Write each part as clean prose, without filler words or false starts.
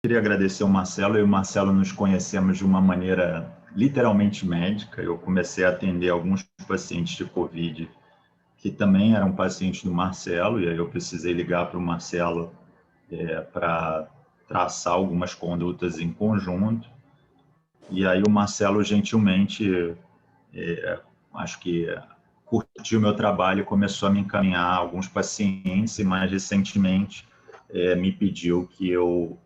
Queria agradecer ao Marcelo. Eu e o Marcelo nos conhecemos de uma maneira literalmente médica. Eu comecei a atender alguns pacientes de Covid que também eram pacientes do Marcelo, e aí eu precisei ligar para o Marcelo para traçar algumas condutas em conjunto. E aí o Marcelo gentilmente, acho que curtiu o meu trabalho e começou a me encaminhar alguns pacientes, e mais recentemente me pediu que eu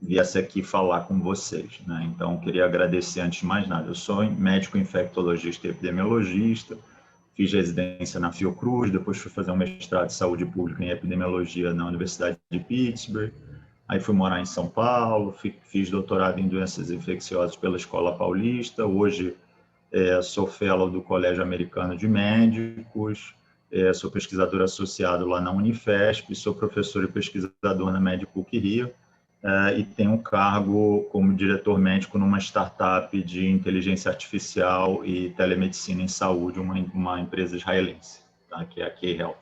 viesse aqui falar com vocês, né? Então, queria agradecer antes de mais nada. Eu sou médico infectologista e epidemiologista, fiz residência na Fiocruz, depois fui fazer um mestrado de saúde pública em epidemiologia na Universidade de Pittsburgh, aí fui morar em São Paulo, fiz doutorado em doenças infecciosas pela Escola Paulista, hoje sou fellow do Colégio Americano de Médicos, sou pesquisador associado lá na Unifesp, sou professor e pesquisador na MedPUC Rio, e tenho um cargo como diretor médico numa startup de inteligência artificial e telemedicina em saúde, uma empresa israelense, tá? Que é a K-Health.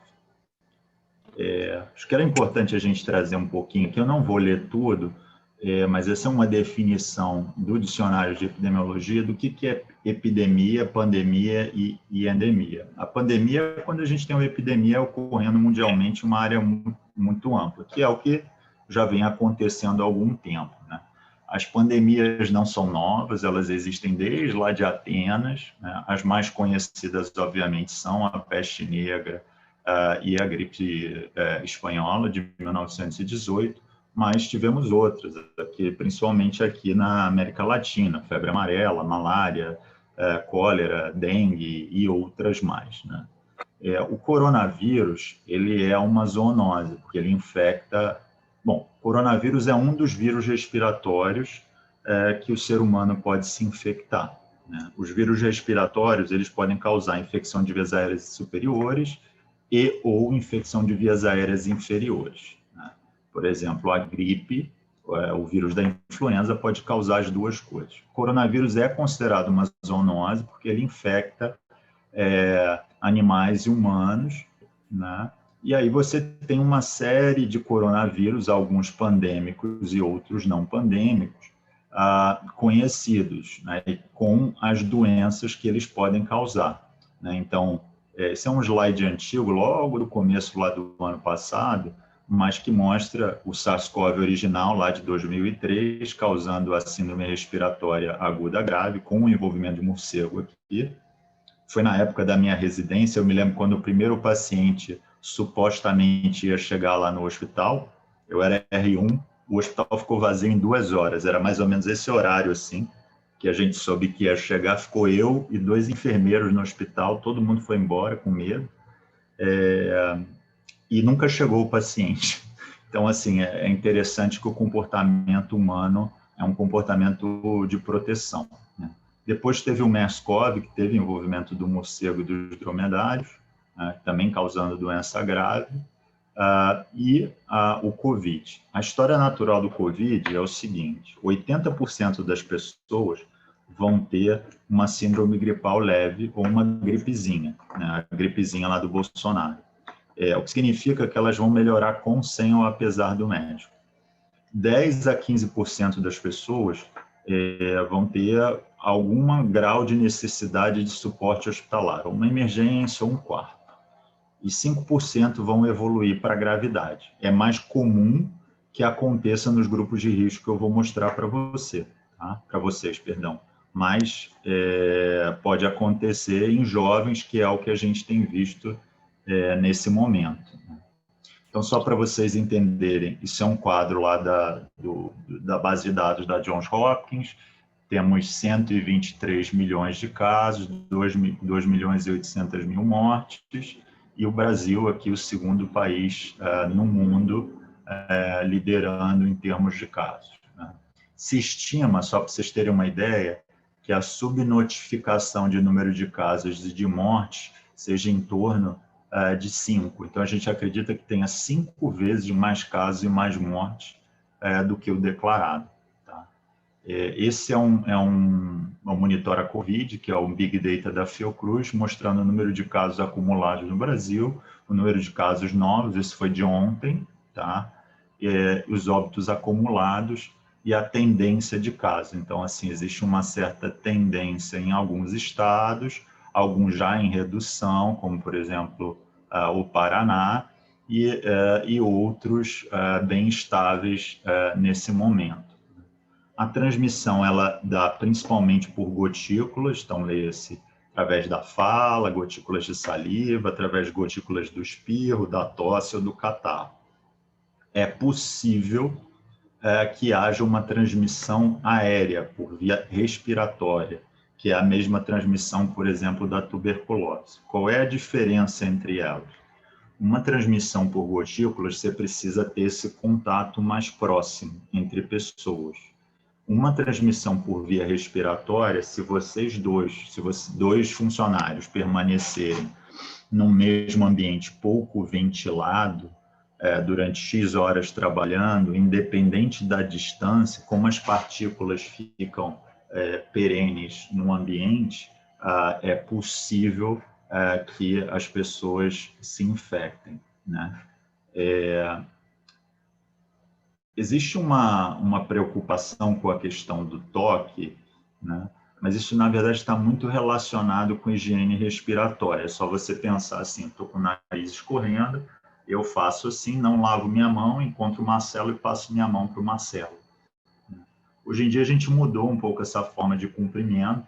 Acho que era importante a gente trazer um pouquinho, que eu não vou ler tudo, mas essa é uma definição do dicionário de epidemiologia do que é epidemia, pandemia e endemia. A pandemia é quando a gente tem uma epidemia ocorrendo mundialmente, uma área muito ampla, que é o que já vem acontecendo há algum tempo, né? As pandemias não são novas, elas existem desde lá de Atenas, né? As mais conhecidas, obviamente, são a peste negra e a gripe espanhola de 1918, mas tivemos outras, principalmente aqui na América Latina, febre amarela, malária, cólera, dengue e outras mais, né? O coronavírus, ele é uma zoonose, porque ele infecta. Bom, coronavírus é um dos vírus respiratórios que o ser humano pode se infectar, né? Os vírus respiratórios, eles podem causar infecção de vias aéreas superiores e ou infecção de vias aéreas inferiores, né? Por exemplo, a gripe, o vírus da influenza, pode causar as duas coisas. O coronavírus é considerado uma zoonose porque ele infecta animais e humanos, né? E aí você tem uma série de coronavírus, alguns pandêmicos e outros não pandêmicos, conhecidos, né? Com as doenças que eles podem causar, né? Então, esse é um slide antigo, logo do começo lá do ano passado, mas que mostra o SARS-CoV original lá de 2003, causando a síndrome respiratória aguda grave, com o envolvimento de morcego aqui. Foi na época da minha residência, eu me lembro quando o primeiro paciente supostamente ia chegar lá no hospital, eu era R1, o hospital ficou vazio em 2 horas, era mais ou menos esse horário, assim, que a gente soube que ia chegar, ficou eu e 2 enfermeiros no hospital, todo mundo foi embora com medo, e nunca chegou o paciente. Então, assim, é interessante que o comportamento humano é um comportamento de proteção, né? Depois teve o MERS-CoV, que teve envolvimento do morcego e dos dromedários, né, também causando doença grave, e o Covid. A história natural do Covid é o seguinte: 80% das pessoas vão ter uma síndrome gripal leve ou uma gripezinha, né, a gripezinha lá do Bolsonaro. O que significa que elas vão melhorar com, sem ou apesar do médico. 10 a 15% das pessoas vão ter algum grau de necessidade de suporte hospitalar, uma emergência ou um quarto. E 5% vão evoluir para a gravidade. É mais comum que aconteça nos grupos de risco que eu vou mostrar para você, tá? Para vocês, perdão. Mas pode acontecer em jovens, que é o que a gente tem visto nesse momento. Então, só para vocês entenderem, isso é um quadro lá da base de dados da Johns Hopkins. Temos 123 milhões de casos, 2 milhões e 800 mil mortes, e o Brasil aqui o segundo país no mundo liderando em termos de casos, né? Se estima, só para vocês terem uma ideia, que a subnotificação de número de casos e de mortes seja em torno de 5. Então, a gente acredita que tenha 5 vezes mais casos e mais mortes do que o declarado, tá? Esse é um monitora Covid, que é o Big Data da Fiocruz, mostrando o número de casos acumulados no Brasil, o número de casos novos, esse foi de ontem, tá? Os óbitos acumulados e a tendência de caso. Então, assim, existe uma certa tendência em alguns estados, alguns já em redução, como, por exemplo, o Paraná, e outros bem estáveis nesse momento. A transmissão, ela dá principalmente por gotículas, então leia-se através da fala, gotículas de saliva, através de gotículas do espirro, da tosse ou do catarro. É possível que haja uma transmissão aérea, por via respiratória, que é a mesma transmissão, por exemplo, da tuberculose. Qual é a diferença entre elas? Uma transmissão por gotículas, você precisa ter esse contato mais próximo entre pessoas. Uma transmissão por via respiratória, se dois funcionários permanecerem no mesmo ambiente pouco ventilado, durante X horas trabalhando, independente da distância, como as partículas ficam perenes no ambiente, é possível que as pessoas se infectem, né? Existe uma preocupação com a questão do toque, né? Mas isso, na verdade, está muito relacionado com higiene respiratória. É só você pensar assim, estou com o nariz escorrendo, eu faço assim, não lavo minha mão, encontro o Marcelo e passo minha mão para o Marcelo. Hoje em dia, a gente mudou um pouco essa forma de cumprimento,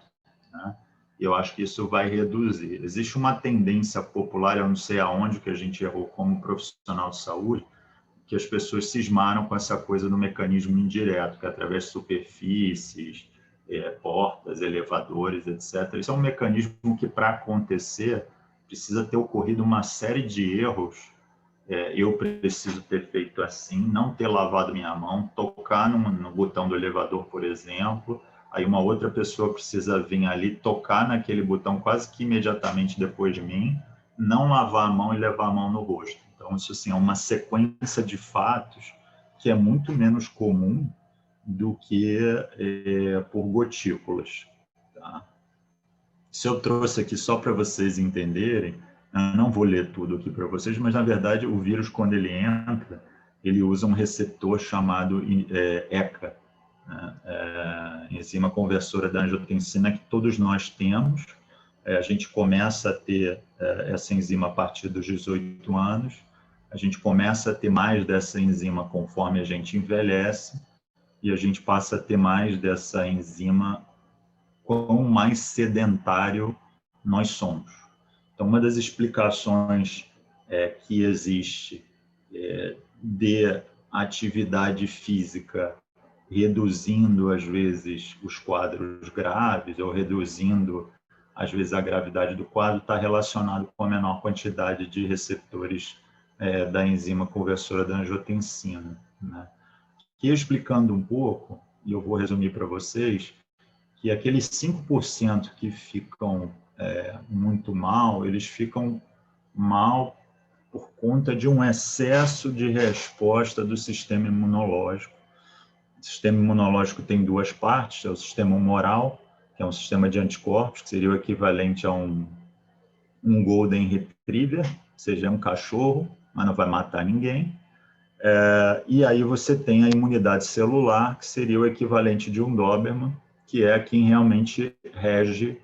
né? E eu acho que isso vai reduzir. Existe uma tendência popular, eu não sei aonde que a gente errou como profissional de saúde, que as pessoas cismaram com essa coisa do mecanismo indireto, que é através de superfícies, portas, elevadores, etc. Isso é um mecanismo que, para acontecer, precisa ter ocorrido uma série de erros. Eu preciso ter feito assim, não ter lavado minha mão, tocar no botão do elevador, por exemplo, aí uma outra pessoa precisa vir ali, tocar naquele botão quase que imediatamente depois de mim, não lavar a mão e levar a mão no rosto. Então, isso assim, é uma sequência de fatos que é muito menos comum do que por gotículas. Tá? Se eu trouxe aqui só para vocês entenderem, eu não vou ler tudo aqui para vocês, mas, na verdade, o vírus, quando ele entra, ele usa um receptor chamado ECA, né? Enzima conversora da angiotensina, que todos nós temos. A gente começa a ter essa enzima a partir dos 18 anos, a gente começa a ter mais dessa enzima conforme a gente envelhece, e a gente passa a ter mais dessa enzima quanto mais sedentário nós somos. Então, uma das explicações que existe de atividade física reduzindo, às vezes, os quadros graves, ou reduzindo, às vezes, a gravidade do quadro, está relacionado com a menor quantidade de receptores da enzima conversora da angiotensina, né? E explicando um pouco, e eu vou resumir para vocês, que aqueles 5% que ficam muito mal, eles ficam mal por conta de um excesso de resposta do sistema imunológico. O sistema imunológico tem duas partes, é o sistema humoral, que é um sistema de anticorpos, que seria o equivalente a um Golden Retriever, ou seja, é um cachorro, mas não vai matar ninguém. E aí você tem a imunidade celular, que seria o equivalente de um Doberman, que é quem realmente rege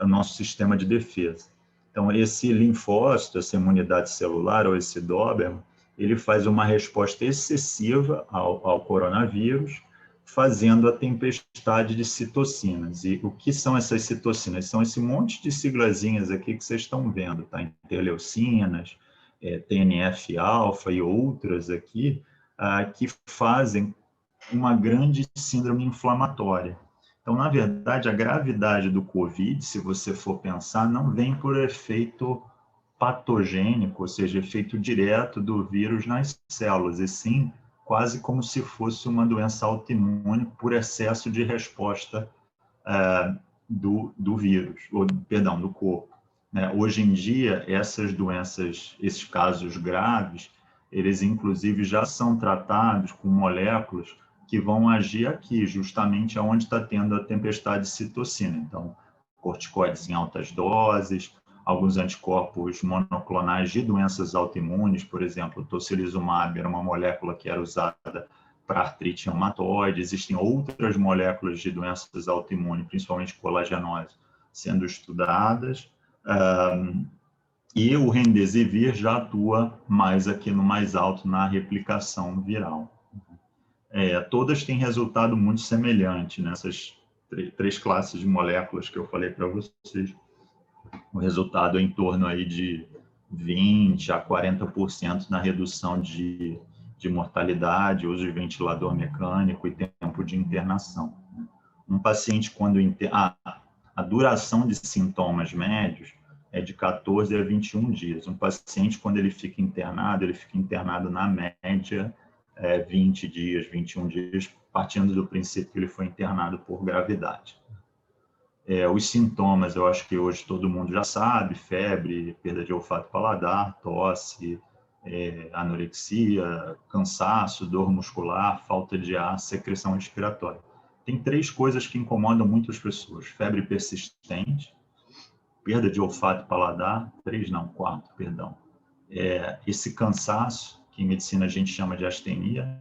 o nosso sistema de defesa. Então, esse linfócito, essa imunidade celular, ou esse Doberman, ele faz uma resposta excessiva ao coronavírus, fazendo a tempestade de citocinas. E o que são essas citocinas? São esse monte de siglazinhas aqui que vocês estão vendo, tá? Interleucinas, TNF-alfa e outras aqui, que fazem uma grande síndrome inflamatória. Então, na verdade, a gravidade do COVID, se você for pensar, não vem por efeito patogênico, ou seja, efeito direto do vírus nas células, e sim quase como se fosse uma doença autoimune por excesso de resposta do vírus, do corpo. Hoje em dia, essas doenças, esses casos graves, eles inclusive já são tratados com moléculas que vão agir aqui, justamente onde está tendo a tempestade de citocina. Então, corticoides em altas doses, alguns anticorpos monoclonais de doenças autoimunes, por exemplo, o tocilizumab era uma molécula que era usada para artrite reumatoide. Existem outras moléculas de doenças autoimunes, principalmente colagenose, sendo estudadas. E o remdesivir já atua mais aqui no mais alto na replicação viral. Todas têm resultado muito semelhante nessas três classes de moléculas que eu falei para vocês. O resultado é em torno aí de 20% a 40% na redução de mortalidade, uso de ventilador mecânico e tempo de internação. Um paciente, quando a duração de sintomas médios é de 14 a 21 dias. Um paciente, quando ele fica internado na média 20 dias, 21 dias, partindo do princípio que ele foi internado por gravidade. Os sintomas, eu acho que hoje todo mundo já sabe: febre, perda de olfato e paladar, tosse, anorexia, cansaço, dor muscular, falta de ar, secreção respiratória. Tem 3 coisas que incomodam muitas pessoas: febre persistente, perda de olfato e paladar, 4, perdão. Esse cansaço, que em medicina a gente chama de astenia,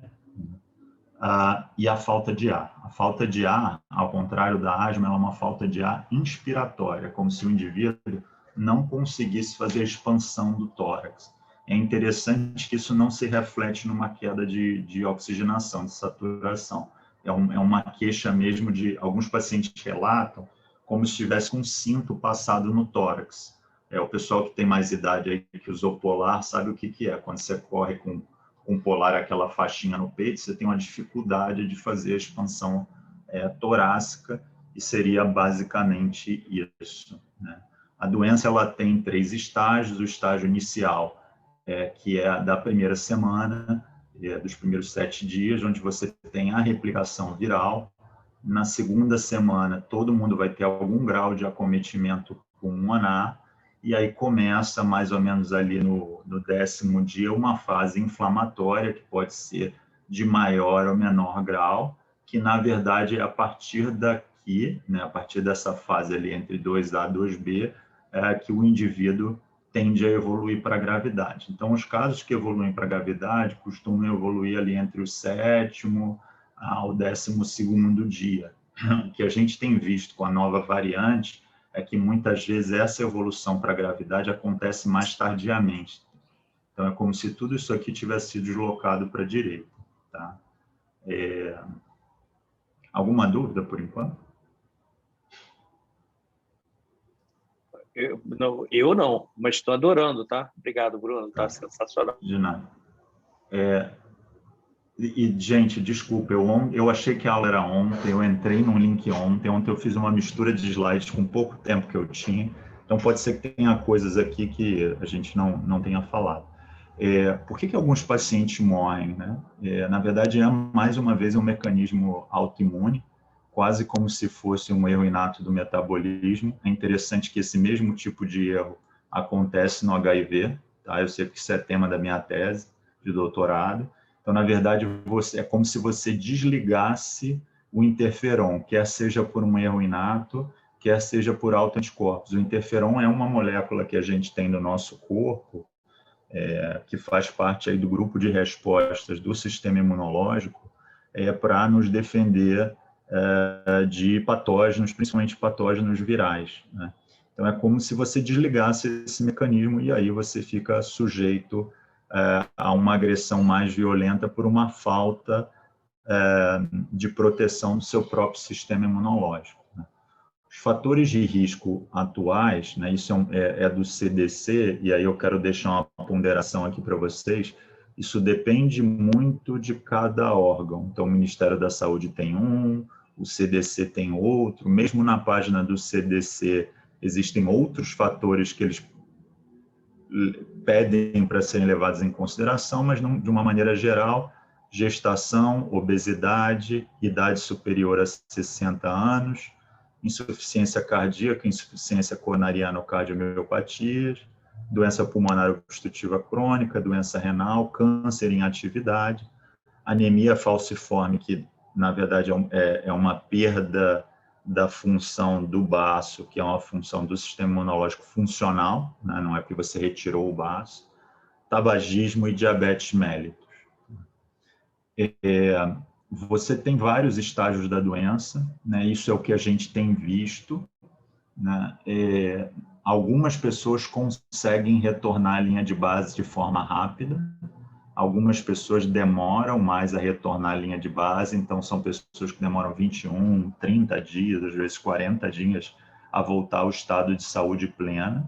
e a falta de ar. A falta de ar, ao contrário da asma, é uma falta de ar inspiratória, como se o indivíduo não conseguisse fazer a expansão do tórax. É interessante que isso não se reflete numa queda de oxigenação, de saturação. É uma queixa mesmo de... Alguns pacientes relatam como se tivesse um cinto passado no tórax. O pessoal que tem mais idade aí, que usou polar, sabe o que é. Quando você corre com polar, aquela faixinha no peito, você tem uma dificuldade de fazer a expansão torácica, e seria basicamente isso, né? A doença ela tem 3 estágios. O estágio inicial, que é da primeira semana, dos primeiros 7 dias, onde você tem a replicação viral. Na segunda semana, todo mundo vai ter algum grau de acometimento pulmonar, e aí começa mais ou menos ali no 10º dia uma fase inflamatória, que pode ser de maior ou menor grau, que na verdade é a partir daqui, né, a partir dessa fase ali entre 2A e 2B, que o indivíduo tende a evoluir para a gravidade. Então, os casos que evoluem para a gravidade costumam evoluir ali entre o 7º ao 12º dia. O que a gente tem visto com a nova variante é que muitas vezes essa evolução para a gravidade acontece mais tardiamente. Então, é como se tudo isso aqui tivesse sido deslocado para a direita. Tá? Alguma dúvida por enquanto? Eu não, mas estou adorando, tá? Obrigado, Bruno, tá sensacional. De nada. Gente, desculpa, eu achei que a aula era ontem, eu entrei num link ontem eu fiz uma mistura de slides com pouco tempo que eu tinha, então pode ser que tenha coisas aqui que a gente não tenha falado. Por que alguns pacientes morrem, né? Na verdade, mais uma vez um mecanismo autoimune, quase como se fosse um erro inato do metabolismo. É interessante que esse mesmo tipo de erro acontece no HIV, tá? Eu sei que isso é tema da minha tese de doutorado. Então, na verdade, é como se você desligasse o interferon, quer seja por um erro inato, quer seja por autoanticorpos. O interferon é uma molécula que a gente tem no nosso corpo, que faz parte aí do grupo de respostas do sistema imunológico, para nos defender de patógenos, principalmente patógenos virais, né? Então, é como se você desligasse esse mecanismo, e aí você fica sujeito a uma agressão mais violenta por uma falta de proteção do seu próprio sistema imunológico, né? Os fatores de risco atuais, né, isso é do CDC, e aí eu quero deixar uma ponderação aqui para vocês. Isso depende muito de cada órgão. Então, o Ministério da Saúde tem o CDC tem outro. Mesmo na página do CDC, existem outros fatores que eles pedem para serem levados em consideração, mas não, de uma maneira geral: gestação, obesidade, idade superior a 60 anos, insuficiência cardíaca, insuficiência coronariana ou cardiomiopatias, doença pulmonar obstrutiva crônica, doença renal, câncer em atividade, anemia falciforme, que na verdade é uma perda da função do baço, que é uma função do sistema imunológico funcional, né? Não é porque você retirou o baço, tabagismo e diabetes mellitus. Você tem vários estágios da doença, né? Isso é o que a gente tem visto, né? Algumas pessoas conseguem retornar à linha de base de forma rápida, algumas pessoas demoram mais a retornar à linha de base, então são pessoas que demoram 21, 30 dias, às vezes 40 dias, a voltar ao estado de saúde plena.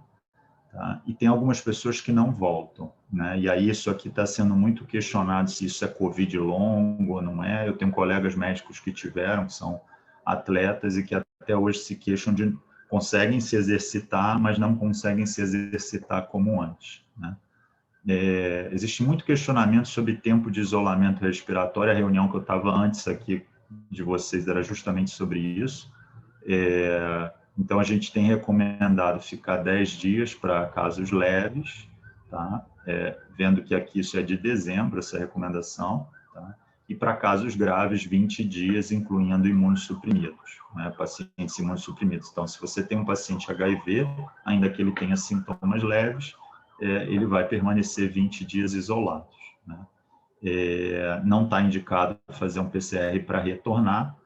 Tá? E tem algumas pessoas que não voltam, né? E aí isso aqui está sendo muito questionado se isso é Covid longo ou não é. Eu tenho colegas médicos que tiveram, que são atletas e que até hoje se queixam de conseguem se exercitar, mas não conseguem se exercitar como antes, né? Existe muito questionamento sobre tempo de isolamento respiratório. A reunião que eu estava antes aqui de vocês era justamente sobre isso. Então, a gente tem recomendado ficar 10 dias para casos leves, tá? Vendo que aqui isso é de dezembro, essa recomendação, tá? E para casos graves, 20 dias, incluindo imunossuprimidos, né? Pacientes imunossuprimidos. Então, se você tem um paciente HIV, ainda que ele tenha sintomas leves, ele vai permanecer 20 dias isolados, né? Não está indicado fazer um PCR para retornar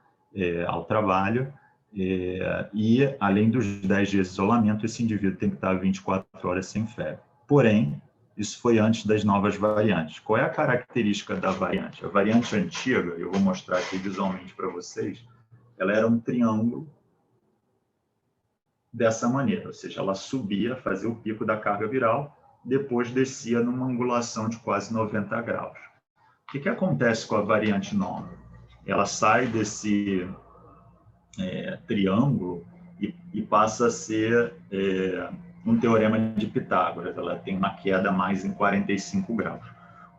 ao trabalho, e, além dos 10 dias de isolamento, esse indivíduo tem que estar 24 horas sem febre. Porém, isso foi antes das novas variantes. Qual é a característica da variante? A variante antiga, eu vou mostrar aqui visualmente para vocês, ela era um triângulo dessa maneira, ou seja, ela subia, fazia o pico da carga viral, depois descia numa angulação de quase 90 graus. O que acontece com a variante nova? Ela sai desse triângulo e passa a ser um teorema de Pitágoras. Ela tem uma queda mais em 45 graus.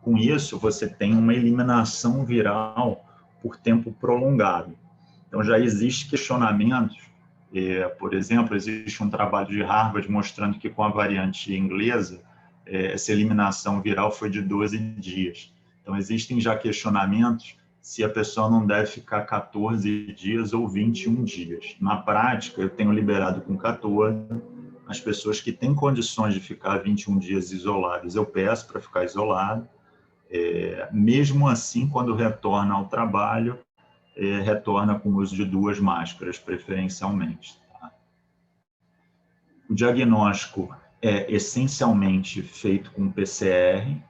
Com isso, você tem uma eliminação viral por tempo prolongado. Então, já existe questionamentos. Por exemplo, existe um trabalho de Harvard mostrando que com a variante inglesa, essa eliminação viral foi de 12 dias. Então, existem já questionamentos se a pessoa não deve ficar 14 dias ou 21 dias. Na prática, eu tenho liberado com 14. As pessoas que têm condições de ficar 21 dias isoladas, eu peço para ficar isolado. Mesmo assim, quando retorna ao trabalho, retorna com o uso de 2 máscaras, preferencialmente. Tá? O diagnóstico é essencialmente feito com PCR,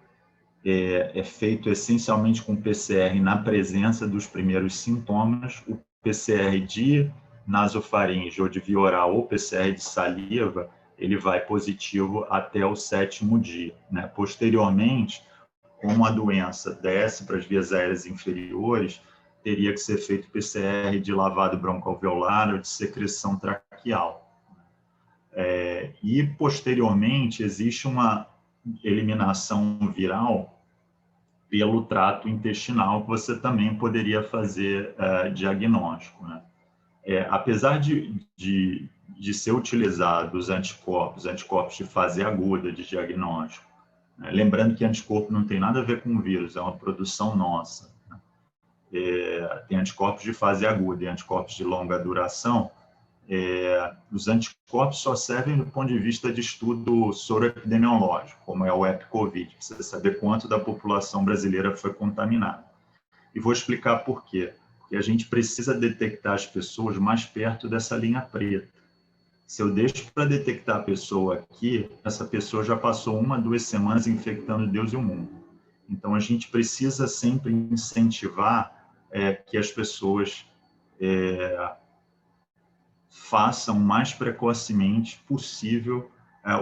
é feito essencialmente com PCR na presença dos primeiros sintomas. O PCR de nasofaringe ou de via oral ou PCR de saliva, ele vai positivo até o 7º dia, né? Posteriormente, como a doença desce para as vias aéreas inferiores, teria que ser feito PCR de lavado broncoalveolar ou de secreção traqueal. E, posteriormente, existe uma eliminação viral pelo trato intestinal, que você também poderia fazer diagnóstico, né? Apesar de ser utilizado os anticorpos de fase aguda de diagnóstico, né? Lembrando que anticorpo não tem nada a ver com o vírus, é uma produção nossa, né? Tem anticorpos de fase aguda e anticorpos de longa duração. Os anticorpos só servem do ponto de vista de estudo soroepidemiológico, como é o EpiCovid, para você saber quanto da população brasileira foi contaminada. E vou explicar por quê. Porque a gente precisa detectar as pessoas mais perto dessa linha preta. Se eu deixo para detectar a pessoa aqui, essa pessoa já passou 1 a 2 semanas infectando Deus e o mundo. Então, a gente precisa sempre incentivar que as pessoas façam o mais precocemente possível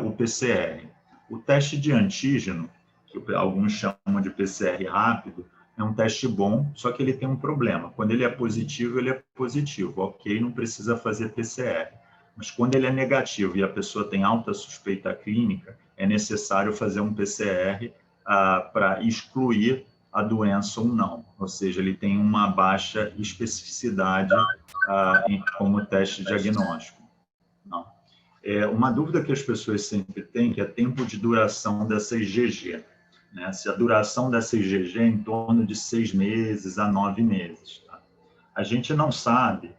o PCR. O teste de antígeno, que alguns chamam de PCR rápido, é um teste bom, só que ele tem um problema. Quando ele é positivo, ele é positivo. Ok, não precisa fazer PCR. Mas quando ele é negativo e a pessoa tem alta suspeita clínica, é necessário fazer um PCR para excluir a doença ou não. Ou seja, ele tem uma baixa especificidade como teste diagnóstico. Não. Uma dúvida que as pessoas sempre têm, que é tempo de duração dessa IgG. Né? Se a duração dessa IgG é em torno de 6 meses a 9 meses. Tá? A gente não sabe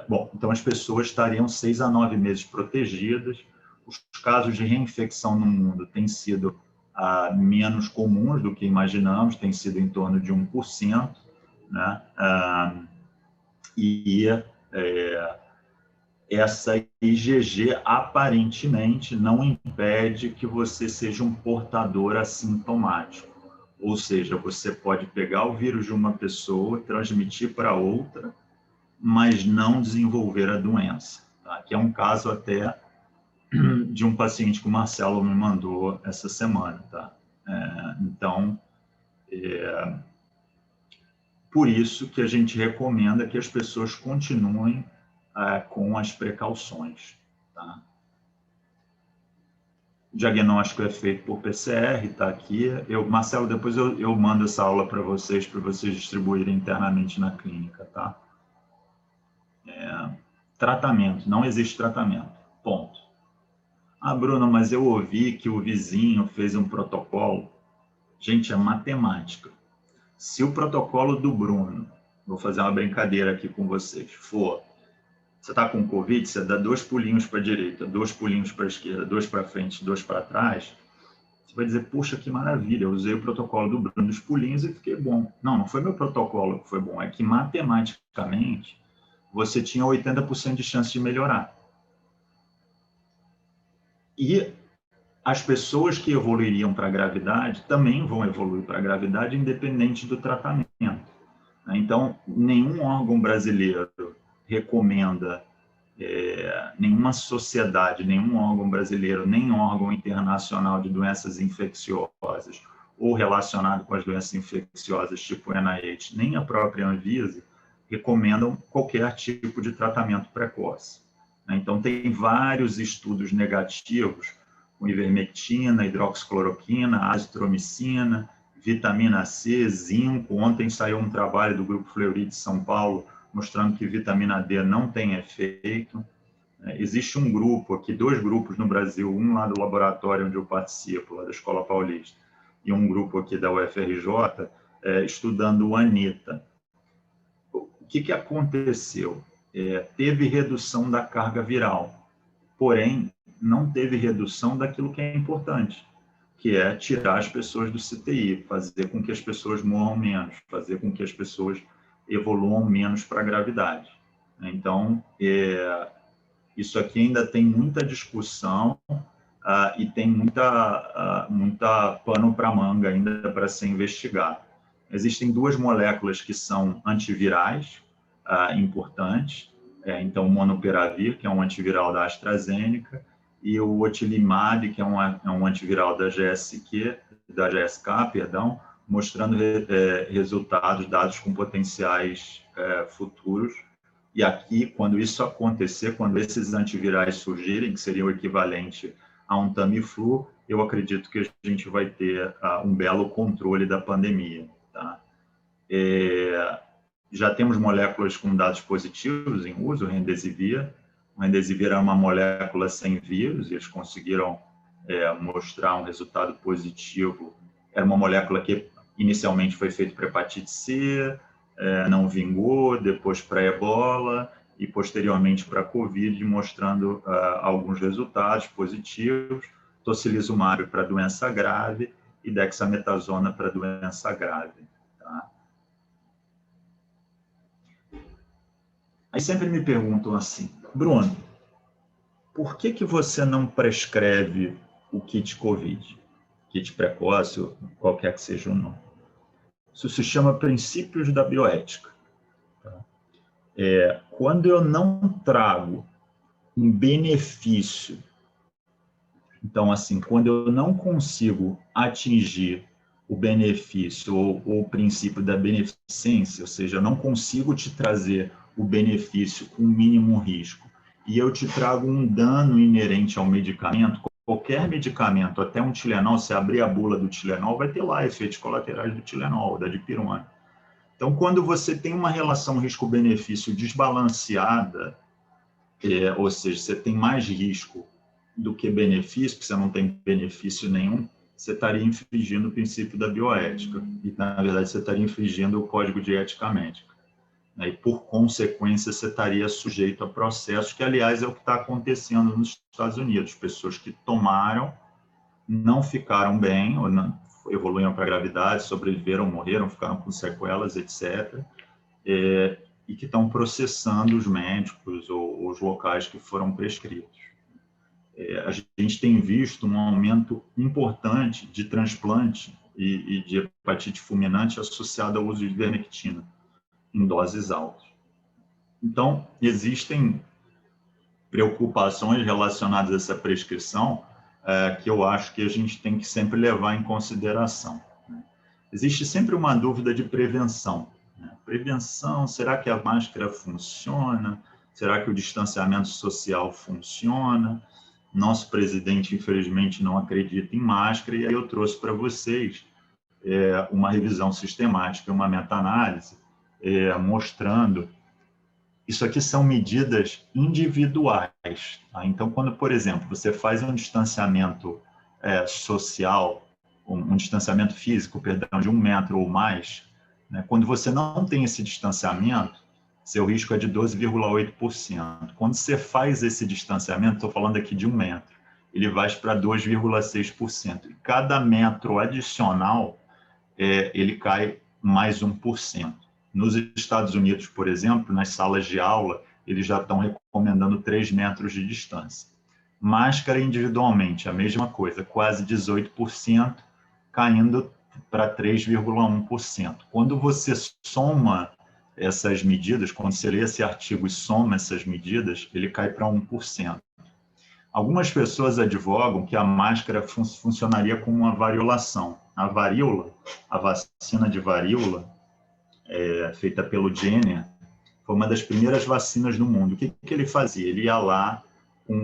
Bom, então as pessoas estariam 6 a 9 meses protegidas. Os casos de reinfecção no mundo têm sido menos comuns do que imaginamos, tem sido em torno de 1%, né? Essa IgG aparentemente não impede que você seja um portador assintomático. Ou seja, você pode pegar o vírus de uma pessoa, transmitir para outra, mas não desenvolver a doença. Tá? Que é um caso até de um paciente que o Marcelo me mandou essa semana. Tá? Então, por isso que a gente recomenda que as pessoas continuem com as precauções. Tá? O diagnóstico é feito por PCR, está aqui. Marcelo, depois eu mando essa aula para vocês distribuírem internamente na clínica. Tá? Tratamento, não existe tratamento, ponto. Bruno, mas eu ouvi que o vizinho fez um protocolo. Gente, é matemática. Se o protocolo do Bruno, vou fazer uma brincadeira aqui com vocês, você está com Covid, você dá 2 pulinhos para a direita, 2 pulinhos para a esquerda, 2 para frente, 2 para trás, você vai dizer, puxa, que maravilha, eu usei o protocolo do Bruno dos pulinhos e fiquei bom. Não foi meu protocolo que foi bom, é que matematicamente você tinha 80% de chance de melhorar. E as pessoas que evoluiriam para a gravidade também vão evoluir para a gravidade independente do tratamento. Então, nenhum órgão brasileiro recomenda, nenhuma sociedade, nenhum órgão brasileiro, nem órgão internacional de doenças infecciosas ou relacionado com as doenças infecciosas tipo NIH, nem a própria Anvisa, recomendam qualquer tipo de tratamento precoce. Então, tem vários estudos negativos com ivermectina, hidroxicloroquina, azitromicina, vitamina C, zinco. Ontem saiu um trabalho do Grupo Fleury de São Paulo mostrando que vitamina D não tem efeito. Existe um grupo aqui, 2 grupos no Brasil, um lá do laboratório onde eu participo, lá da Escola Paulista, e um grupo aqui da UFRJ, estudando o ANITA. O que aconteceu? Teve redução da carga viral, porém, não teve redução daquilo que é importante, que é tirar as pessoas do CTI, fazer com que as pessoas morram menos, fazer com que as pessoas evoluam menos para a gravidade. Então, isso aqui ainda tem muita discussão e tem muita pano para manga ainda para ser investigado. Existem 2 moléculas que são antivirais importantes, então o Monopiravir, que é um antiviral da AstraZeneca, e o Otilimab, que é um antiviral da GSK, mostrando dados com potenciais futuros. E aqui, quando isso acontecer, quando esses antivirais surgirem, que seria o equivalente a um Tamiflu, eu acredito que a gente vai ter um belo controle da pandemia. Tá? Já temos moléculas com dados positivos em uso, o Remdesivir. O Remdesivir é uma molécula sem vírus, e eles conseguiram mostrar um resultado positivo. Era uma molécula que inicialmente foi feita para hepatite C, não vingou, depois para ebola e posteriormente para Covid, mostrando alguns resultados positivos, tocilizumab para doença grave e dexametasona para doença grave. Tá? Aí sempre me perguntam assim, Bruno, por que você não prescreve o kit COVID? Kit precoce, qualquer que seja o nome. Isso se chama princípios da bioética. Quando eu não trago um benefício, então, assim, quando eu não consigo atingir o benefício ou o princípio da beneficência, ou seja, eu não consigo te trazer o benefício com o mínimo risco, e eu te trago um dano inerente ao medicamento, qualquer medicamento, até um Tilenol, se abrir a bula do Tilenol, vai ter lá efeitos colaterais do Tilenol, da dipirona. Então, quando você tem uma relação risco-benefício desbalanceada, ou seja, você tem mais risco do que benefício, porque você não tem benefício nenhum, você estaria infringindo o princípio da bioética. E, na verdade, você estaria infringindo o Código de Ética Médica. né? E, por consequência, você estaria sujeito a processos, que, aliás, é o que está acontecendo nos Estados Unidos. Pessoas que tomaram, não ficaram bem, ou não, evoluíram para a gravidade, sobreviveram, morreram, ficaram com sequelas, etc., e que estão processando os médicos ou os locais que foram prescritos. A gente tem visto um aumento importante de transplante e de hepatite fulminante associado ao uso de ivermectina em doses altas. Então, existem preocupações relacionadas a essa prescrição que eu acho que a gente tem que sempre levar em consideração, né? Existe sempre uma dúvida de prevenção, né? Prevenção, será que a máscara funciona? Será que o distanciamento social funciona? Nosso presidente, infelizmente, não acredita em máscara, e aí eu trouxe para vocês uma revisão sistemática, uma meta-análise, mostrando. Isso aqui são medidas individuais, tá? Então, quando, por exemplo, você faz um distanciamento social, um distanciamento físico, perdão, de 1 metro ou mais, né? Quando você não tem esse distanciamento, seu risco é de 12,8%. Quando você faz esse distanciamento, estou falando aqui de 1 metro, ele vai para 2,6%. E cada metro adicional, ele cai mais 1%. Nos Estados Unidos, por exemplo, nas salas de aula, eles já estão recomendando 3 metros de distância. Máscara individualmente, a mesma coisa, quase 18%, caindo para 3,1%. Quando você soma essas medidas, quando você lê esse artigo e soma essas medidas, ele cai para 1%. Algumas pessoas advogam que a máscara funcionaria como uma variolação. A varíola, a vacina de varíola, feita pelo Jenner, foi uma das primeiras vacinas do mundo. O que ele fazia? Ele ia lá,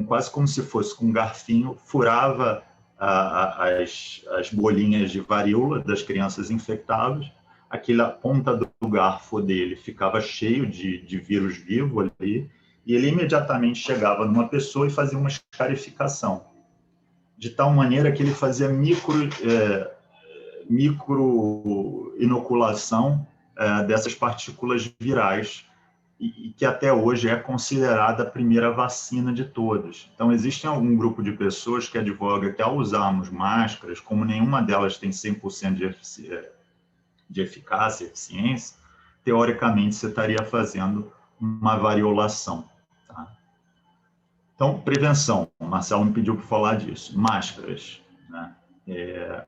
quase como se fosse com um garfinho, furava as bolinhas de varíola das crianças infectadas, a ponta do garfo dele ficava cheio de vírus vivo ali, e ele imediatamente chegava numa pessoa e fazia uma escarificação, de tal maneira que ele fazia micro inoculação dessas partículas virais, e que até hoje é considerada a primeira vacina de todas. Então, existe algum grupo de pessoas que advoga que, ao usarmos máscaras, como nenhuma delas tem 100% de eficácia e eficiência, teoricamente você estaria fazendo uma variolação, tá? Então, prevenção. O Marcelo me pediu para falar disso. Máscaras, né?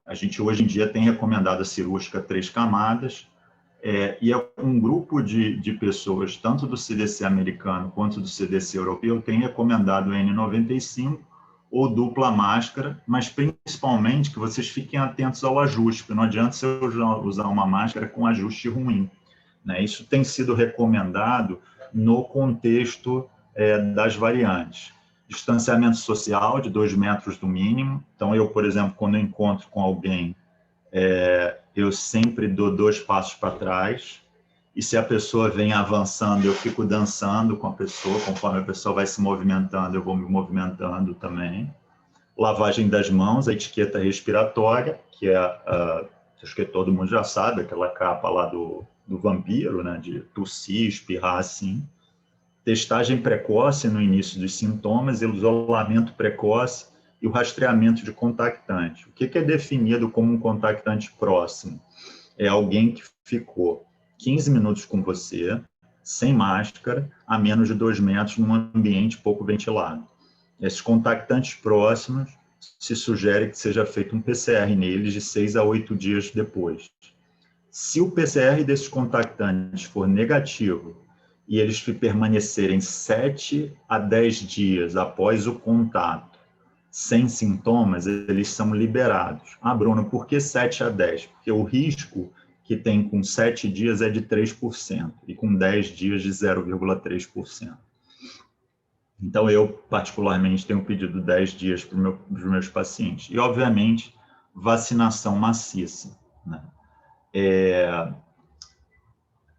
A gente hoje em dia tem recomendado a cirúrgica 3 camadas, e um grupo de pessoas, tanto do CDC americano quanto do CDC europeu, tem recomendado o N95 ou dupla máscara, mas principalmente que vocês fiquem atentos ao ajuste, porque não adianta você usar uma máscara com ajuste ruim, né? Isso tem sido recomendado no contexto das variantes. Distanciamento social de 2 metros no mínimo. Então, eu, por exemplo, quando eu encontro com alguém, eu sempre dou 2 passos para trás, e se a pessoa vem avançando, eu fico dançando com a pessoa, conforme a pessoa vai se movimentando, eu vou me movimentando também. Lavagem das mãos, a etiqueta respiratória, que acho que todo mundo já sabe, aquela capa lá do vampiro, né, de tossir, espirrar assim. Testagem precoce no início dos sintomas, isolamento precoce, e o rastreamento de contactante. O que é definido como um contactante próximo? É alguém que ficou 15 minutos com você, sem máscara, a menos de 2 metros, num ambiente pouco ventilado. Esses contactantes próximos, se sugere que seja feito um PCR neles de 6 a 8 dias depois. Se o PCR desses contactantes for negativo e eles permanecerem 7 a 10 dias após o contato, sem sintomas, eles são liberados. Ah, Bruno, por que 7 a 10? Porque o risco que tem com 7 dias é de 3% e com 10 dias de 0,3%. Então, eu, particularmente, tenho pedido 10 dias para os meus pacientes. E, obviamente, vacinação maciça, né?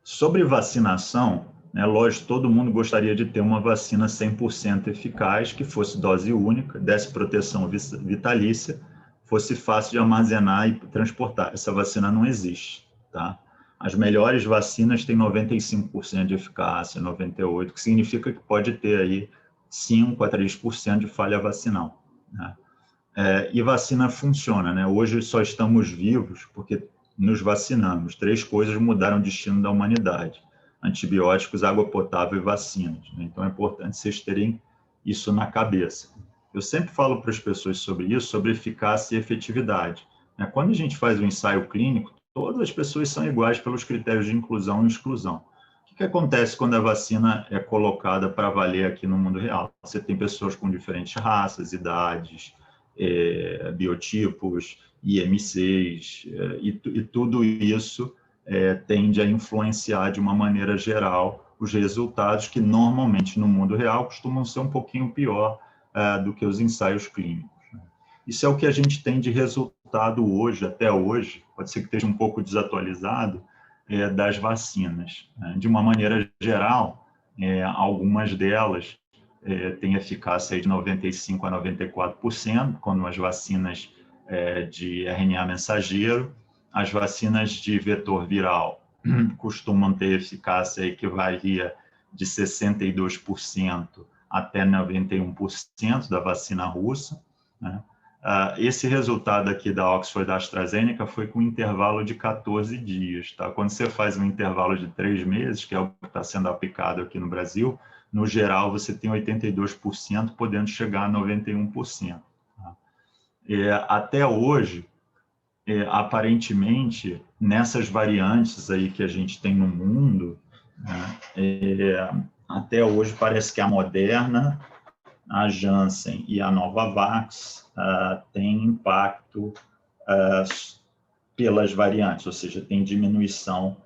Sobre vacinação, né, lógico, todo mundo gostaria de ter uma vacina 100% eficaz, que fosse dose única, desse proteção vitalícia, fosse fácil de armazenar e transportar. Essa vacina não existe, tá? As melhores vacinas têm 95% de eficácia, 98%, que significa que pode ter aí 5 a 3% de falha vacinal, né? E vacina funciona, né? Hoje só estamos vivos porque nos vacinamos. 3 coisas mudaram o destino da humanidade: antibióticos, água potável e vacinas, né? Então é importante vocês terem isso na cabeça. Eu sempre falo para as pessoas sobre isso, sobre eficácia e efetividade, né? Quando a gente faz um ensaio clínico, todas as pessoas são iguais pelos critérios de inclusão e exclusão. O que acontece quando a vacina é colocada para valer aqui no mundo real? Você tem pessoas com diferentes raças, idades, biotipos, IMCs, e tudo isso tende a influenciar de uma maneira geral os resultados que normalmente no mundo real costumam ser um pouquinho pior do que os ensaios clínicos. Isso é o que a gente tem de resultado hoje, até hoje, pode ser que esteja um pouco desatualizado, das vacinas. De uma maneira geral, algumas delas têm eficácia de 95% a 94%, como as vacinas de RNA mensageiro. As vacinas de vetor viral costumam ter eficácia que varia de 62% até 91% da vacina russa, né? Esse resultado aqui da Oxford AstraZeneca foi com um intervalo de 14 dias. Tá? Quando você faz um intervalo de 3 meses, que é o que está sendo aplicado aqui no Brasil, no geral você tem 82%, podendo chegar a 91%. Tá? Até hoje, aparentemente, nessas variantes aí que a gente tem no mundo, né, até hoje parece que a Moderna, a Janssen e a Novavax têm impacto pelas variantes, ou seja, tem diminuição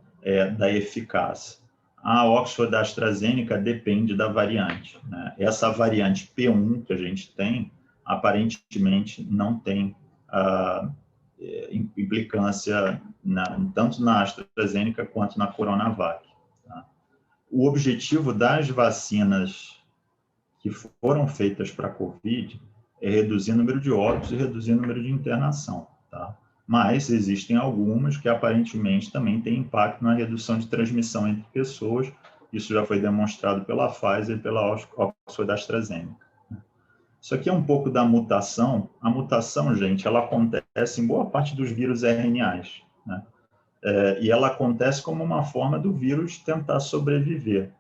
da eficácia. A Oxford AstraZeneca depende da variante, né? Essa variante P1 que a gente tem, aparentemente não tem implicância tanto na AstraZeneca quanto na Coronavac. Tá? O objetivo das vacinas que foram feitas para a COVID é reduzir o número de óbitos e reduzir o número de internação, tá? Mas existem algumas que aparentemente também têm impacto na redução de transmissão entre pessoas. Isso já foi demonstrado pela Pfizer e pela Oxford AstraZeneca. Isso aqui é um pouco da mutação. A mutação, gente, ela acontece em boa parte dos vírus RNAs, né? E ela acontece como uma forma do vírus tentar sobreviver.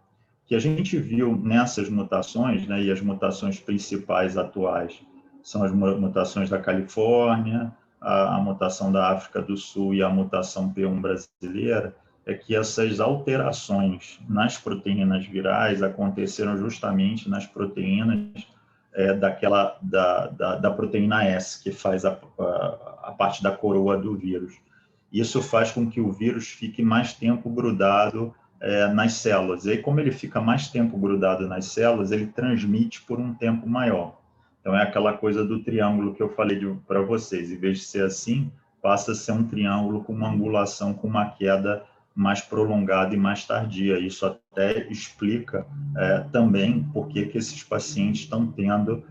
O que a gente viu nessas mutações, né, e as mutações principais atuais são as mutações da Califórnia, a mutação da África do Sul e a mutação P1 brasileira, é que essas alterações nas proteínas virais aconteceram justamente nas proteínas da proteína S, que faz a parte da coroa do vírus. Isso faz com que o vírus fique mais tempo grudado nas células. E aí, como ele fica mais tempo grudado nas células, ele transmite por um tempo maior. Então, é aquela coisa do triângulo que eu falei para vocês. Em vez de ser assim, passa a ser um triângulo com uma angulação, com uma queda mais prolongada e mais tardia. Isso até explica também por que esses pacientes estão tendo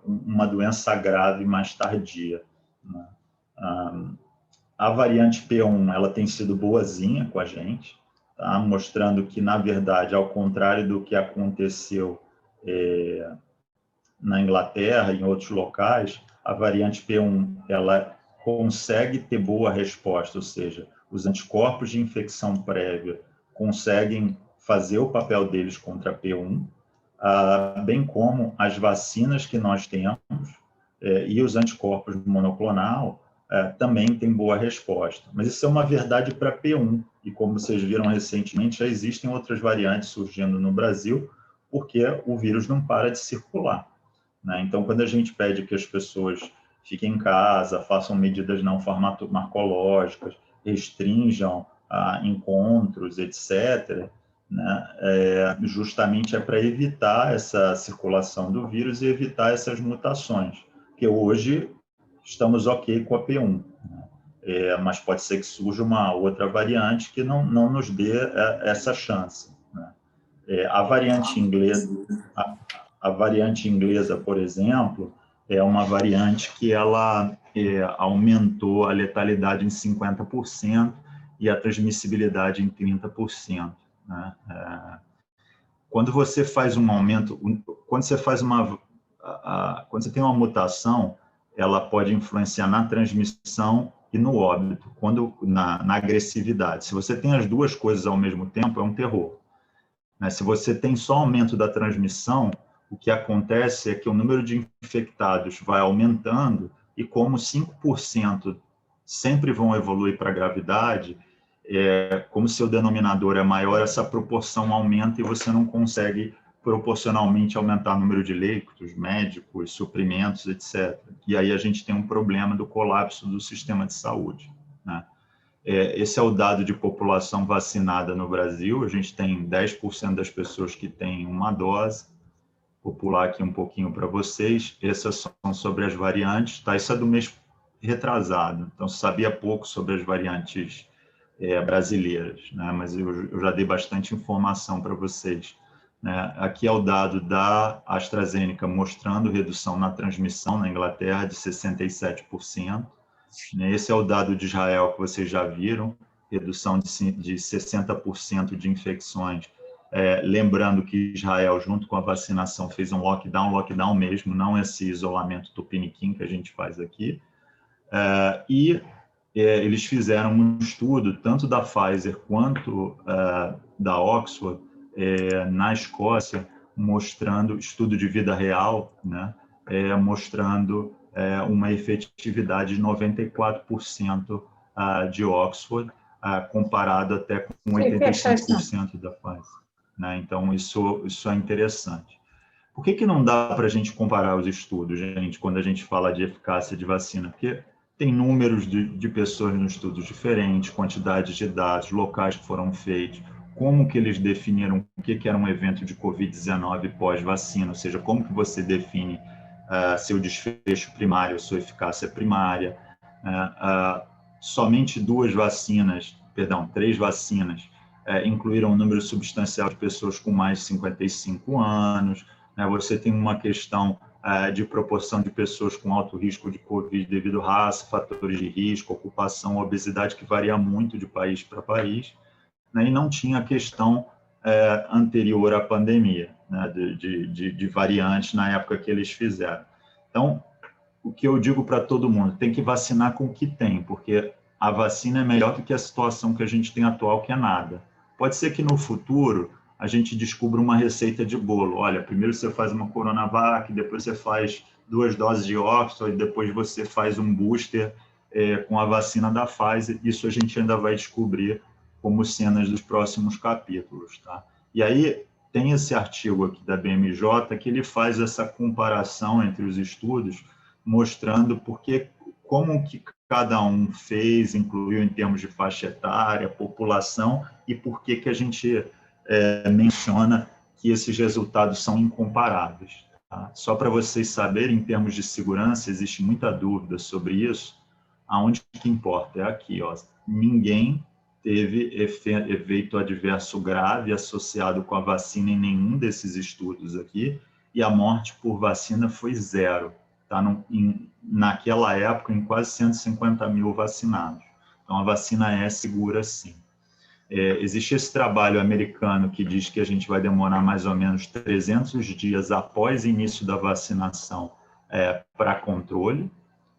uma doença grave mais tardia, né? A variante P1, ela tem sido boazinha com a gente, tá? Mostrando que, na verdade, ao contrário do que aconteceu na Inglaterra e em outros locais, a variante P1 ela consegue ter boa resposta, ou seja, os anticorpos de infecção prévia conseguem fazer o papel deles contra a P1, bem como as vacinas que nós temos e os anticorpos monoclonal também têm boa resposta. Mas isso é uma verdade para P1, e como vocês viram recentemente, já existem outras variantes surgindo no Brasil, porque o vírus não para de circular, né? Então, quando a gente pede que as pessoas fiquem em casa, façam medidas não farmacológicas, restringam encontros, etc., né? Justamente para evitar essa circulação do vírus e evitar essas mutações, que hoje estamos ok com a P1, né? Mas pode ser que surja uma outra variante que não nos dê essa chance, né? A variante inglesa, a variante inglesa, por exemplo, é uma variante que ela aumentou a letalidade em 50%, e a transmissibilidade em 30%. Né? Quando você faz um aumento, quando você faz quando você tem uma mutação, ela pode influenciar na transmissão e no óbito, na agressividade. Se você tem as duas coisas ao mesmo tempo, é um terror. Né? Se você tem só aumento da transmissão, o que acontece é que o número de infectados vai aumentando e como 5% sempre vão evoluir para a gravidade, como seu denominador é maior, essa proporção aumenta e você não consegue proporcionalmente aumentar o número de leitos, médicos, suprimentos, etc. E aí a gente tem um problema do colapso do sistema de saúde. Né? Esse é o dado de população vacinada no Brasil. A gente tem 10% das pessoas que têm uma dose. Vou pular aqui um pouquinho para vocês. Essas são sobre as variantes. Tá? Isso é do mês retrasado. Então, sabia pouco sobre as variantes brasileiras, né? Mas eu já dei bastante informação para vocês. Né? Aqui é o dado da AstraZeneca mostrando redução na transmissão na Inglaterra de 67%. Esse é o dado de Israel que vocês já viram, redução de 60% de infecções. Lembrando que Israel, junto com a vacinação, fez um lockdown mesmo, não esse isolamento tupiniquim que a gente faz aqui. Eles fizeram um estudo, tanto da Pfizer quanto da Oxford, na Escócia, mostrando, estudo de vida real, né, mostrando uma efetividade de 94% de Oxford, comparado até com 85% da Pfizer. Né? Então, isso é interessante. Por que não dá para a gente comparar os estudos, gente, quando a gente fala de eficácia de vacina? Porque tem números de pessoas nos estudos diferentes, quantidades de dados, locais que foram feitos, como que eles definiram o que era um evento de Covid-19 pós-vacina, ou seja, como que você define seu desfecho primário, sua eficácia primária. Somente 3 vacinas incluíram um número substancial de pessoas com mais de 55 anos. Né? Você tem uma questão de proporção de pessoas com alto risco de Covid devido à raça, fatores de risco, ocupação, obesidade, que varia muito de país para país, né? E não tinha a questão anterior à pandemia, né? de variantes na época que eles fizeram. Então, o que eu digo para todo mundo, tem que vacinar com o que tem, porque a vacina é melhor do que a situação que a gente tem atual, que é nada. Pode ser que no futuro a gente descubra uma receita de bolo. Olha, primeiro você faz uma Coronavac, depois você faz 2 doses de Oxford, depois você faz um booster com a vacina da Pfizer. Isso a gente ainda vai descobrir como cenas dos próximos capítulos. Tá? E aí tem esse artigo aqui da BMJ que ele faz essa comparação entre os estudos, mostrando como que cada um fez, incluiu em termos de faixa etária, população, e por que a gente menciona que esses resultados são incomparáveis. Tá? Só para vocês saberem, em termos de segurança, existe muita dúvida sobre isso. Aonde que importa? É aqui, ó. Ninguém teve efeito adverso grave associado com a vacina em nenhum desses estudos aqui, e a morte por vacina foi 0. Tá? Naquela época, em quase 150 mil vacinados. Então, a vacina é segura, sim. Existe esse trabalho americano que diz que a gente vai demorar mais ou menos 300 dias após o início da vacinação para controle.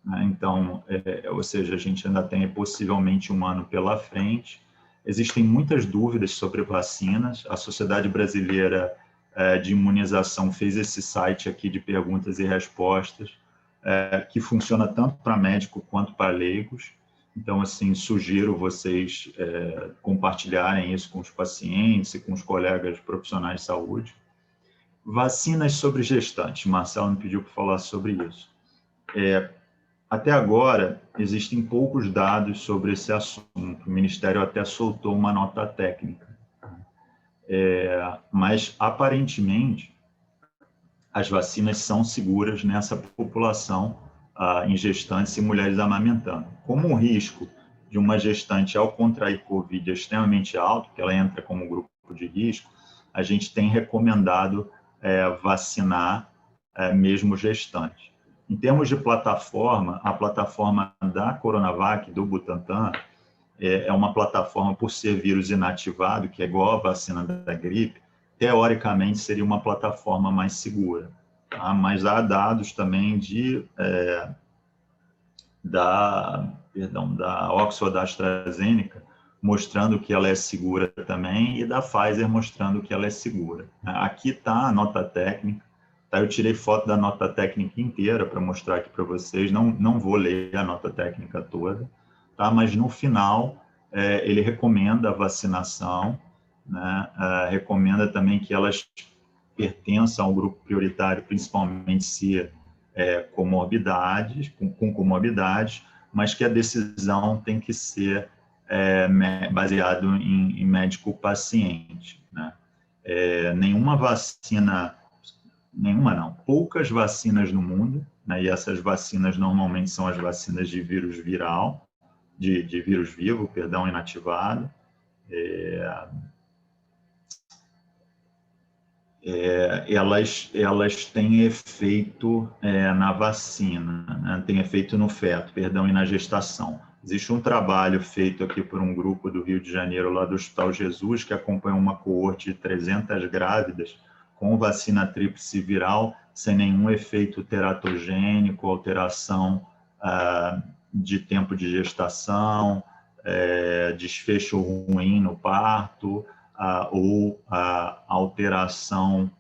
Né? Então, ou seja, a gente ainda tem possivelmente 1 ano pela frente. Existem muitas dúvidas sobre vacinas. A Sociedade Brasileira de Imunização fez esse site aqui de perguntas e respostas, que funciona tanto para médico quanto para leigos. Então, assim, sugiro vocês compartilharem isso com os pacientes e com os colegas profissionais de saúde. Vacinas sobre gestantes. Marcelo me pediu para falar sobre isso. Até agora, existem poucos dados sobre esse assunto. O Ministério até soltou uma nota técnica. Mas, aparentemente, as vacinas são seguras nessa população em gestantes e mulheres amamentando. Como o risco de uma gestante ao contrair Covid é extremamente alto, que ela entra como grupo de risco, a gente tem recomendado vacinar mesmo gestante. Em termos de plataforma, a plataforma da Coronavac, do Butantan, é uma plataforma, por ser vírus inativado, que é igual a vacina da gripe, teoricamente seria uma plataforma mais segura. Tá? Mas há dados também da Oxford AstraZeneca, mostrando que ela é segura também, e da Pfizer mostrando que ela é segura. Aqui está a nota técnica, tá? Eu tirei foto da nota técnica inteira para mostrar aqui para vocês, não vou ler a nota técnica toda, tá? Mas no final ele recomenda a vacinação, né? Recomenda também que elas pertençam ao grupo prioritário, principalmente se comorbidades, com comorbidades, mas que a decisão tem que ser baseado em médico-paciente, né? Nenhuma vacina, nenhuma não, poucas vacinas no mundo, né? E essas vacinas normalmente são as vacinas de vírus viral, de vírus vivo, perdão, inativado. Elas têm efeito na vacina, né? Tem efeito no feto, perdão, e na gestação. Existe um trabalho feito aqui por um grupo do Rio de Janeiro, lá do Hospital Jesus, que acompanhou uma coorte de 300 grávidas com vacina tríplice viral, sem nenhum efeito teratogênico, alteração de tempo de gestação, desfecho ruim no parto, ou a alteração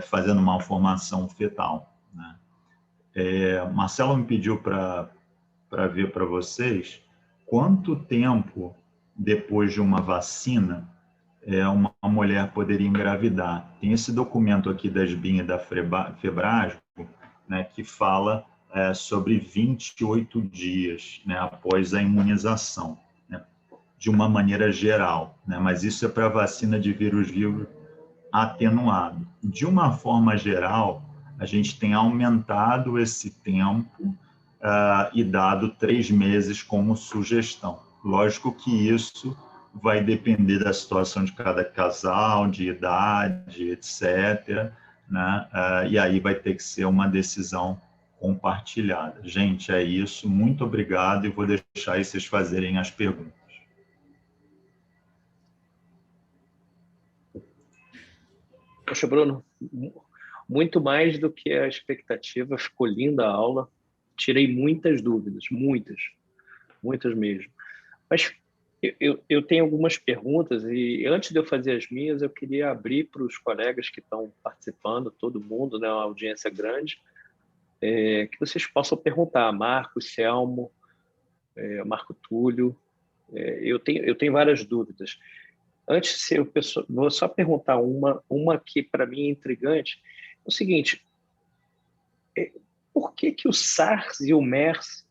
fazendo malformação fetal, né? Marcelo me pediu para ver para vocês quanto tempo depois de uma vacina uma mulher poderia engravidar. Tem esse documento aqui da SBIN e da Febrasgo, né, que fala sobre 28 dias, né, após a imunização, né, de uma maneira geral, né, mas isso é para vacina de vírus vivo atenuado. De uma forma geral, a gente tem aumentado esse tempo e dado 3 meses como sugestão. Lógico que isso vai depender da situação de cada casal, de idade, etc., né? E aí vai ter que ser uma decisão compartilhada. Gente, é isso. Muito obrigado e vou deixar aí vocês fazerem as perguntas. Poxa, Bruno, muito mais do que a expectativa, ficou linda a aula, tirei muitas dúvidas, muitas mesmo. Mas eu tenho algumas perguntas e antes de eu fazer as minhas, eu queria abrir para os colegas que estão participando, todo mundo, né, uma audiência grande, que vocês possam perguntar, Marco, Selmo, Marco Túlio, eu tenho várias dúvidas. Antes, vou só perguntar uma que para mim é intrigante. É o seguinte, por que o SARS e o MERS,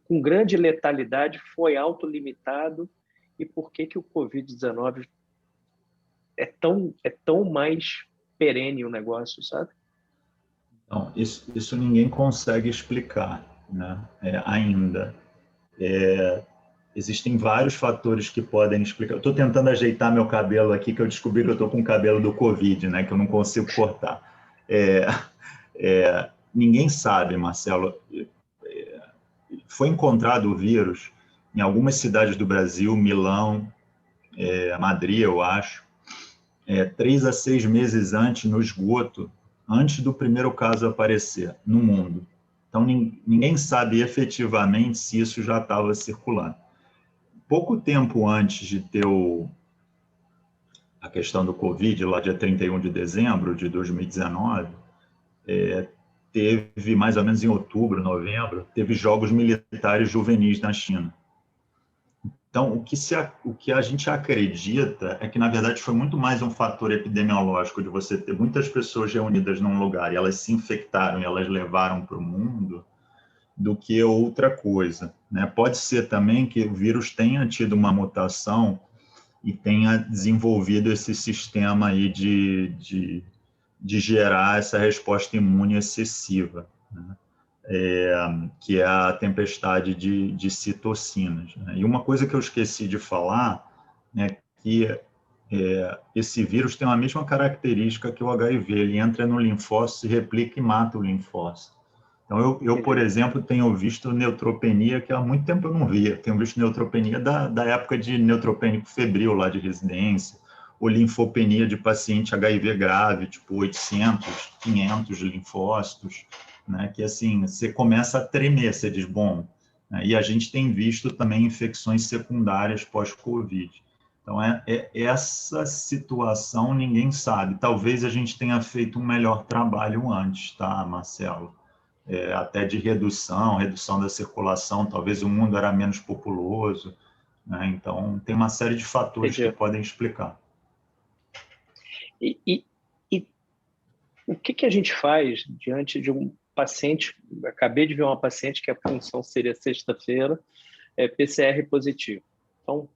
com grande letalidade, foi autolimitado e por que o Covid-19 é tão mais perene o negócio, sabe? Então, isso ninguém consegue explicar, né? Ainda. Existem vários fatores que podem explicar. Eu estou tentando ajeitar meu cabelo aqui, que eu descobri que eu estou com o cabelo do Covid, né? Que eu não consigo cortar. Ninguém sabe, Marcelo. Foi encontrado o vírus em algumas cidades do Brasil, Milão, Madrid, eu acho, 3 a 6 meses antes, no esgoto, antes do primeiro caso aparecer no mundo. Então, ninguém sabe efetivamente se isso já estava circulando. Pouco tempo antes de ter a questão do Covid, lá dia 31 de dezembro de 2019, teve, mais ou menos em outubro, novembro, teve jogos militares juvenis na China. Então, o que a gente acredita é que, na verdade, foi muito mais um fator epidemiológico de você ter muitas pessoas reunidas num lugar e elas se infectaram e elas levaram para o mundo, do que outra coisa, né? Pode ser também que o vírus tenha tido uma mutação e tenha desenvolvido esse sistema aí de gerar essa resposta imune excessiva, né? Que é a tempestade de citocinas, né? E uma coisa que eu esqueci de falar é que esse vírus tem a mesma característica que o HIV, ele entra no linfócito, se replica e mata o linfócito. Então, por exemplo, tenho visto neutropenia que há muito tempo eu não via. Tenho visto neutropenia da época de neutropênico febril lá de residência, ou linfopenia de paciente HIV grave, tipo 800, 500 linfócitos, né? Que assim, você começa a tremer, você diz, bom, né? E a gente tem visto também infecções secundárias pós-Covid. Então, essa situação ninguém sabe. Talvez a gente tenha feito um melhor trabalho antes, tá, Marcelo? Até de redução da circulação, talvez o mundo era menos populoso, né? Então, tem uma série de fatores que podem explicar. E o que a gente faz diante de um paciente? Acabei de ver uma paciente que a função seria sexta-feira, PCR positivo. Então,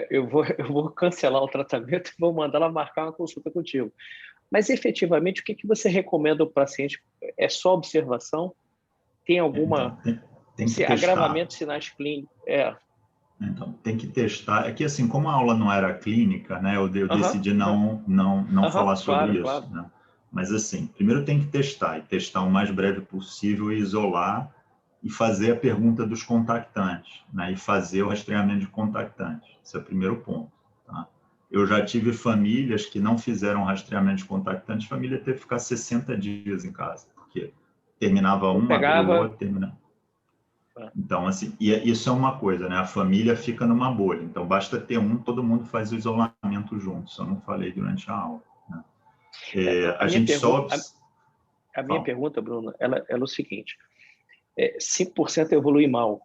eu vou cancelar o tratamento e vou mandar ela marcar uma consulta contigo. Mas, efetivamente, o que você recomenda ao paciente? É só observação? Tem alguma... Então, tem que agravamento de sinais clínicos? Então, tem que testar. É que, assim, como a aula não era clínica, né, eu decidi não falar sobre isso. Claro. Né? Mas, assim, primeiro tem que testar, e testar o mais breve possível, e isolar, e fazer a pergunta dos contactantes, né, e fazer o rastreamento de contactantes. Esse é o primeiro ponto. Tá? Eu já tive famílias que não fizeram rastreamento de contactantes, a família teve que ficar 60 dias em casa, porque terminava uma, abriu outra, terminava... Então, assim, e isso é uma coisa, né? A família fica numa bolha. Então, basta ter um, todo mundo faz o isolamento junto. Isso eu não falei durante a aula. Né? A minha pergunta, Bruno, ela é o seguinte: 5% evolui mal,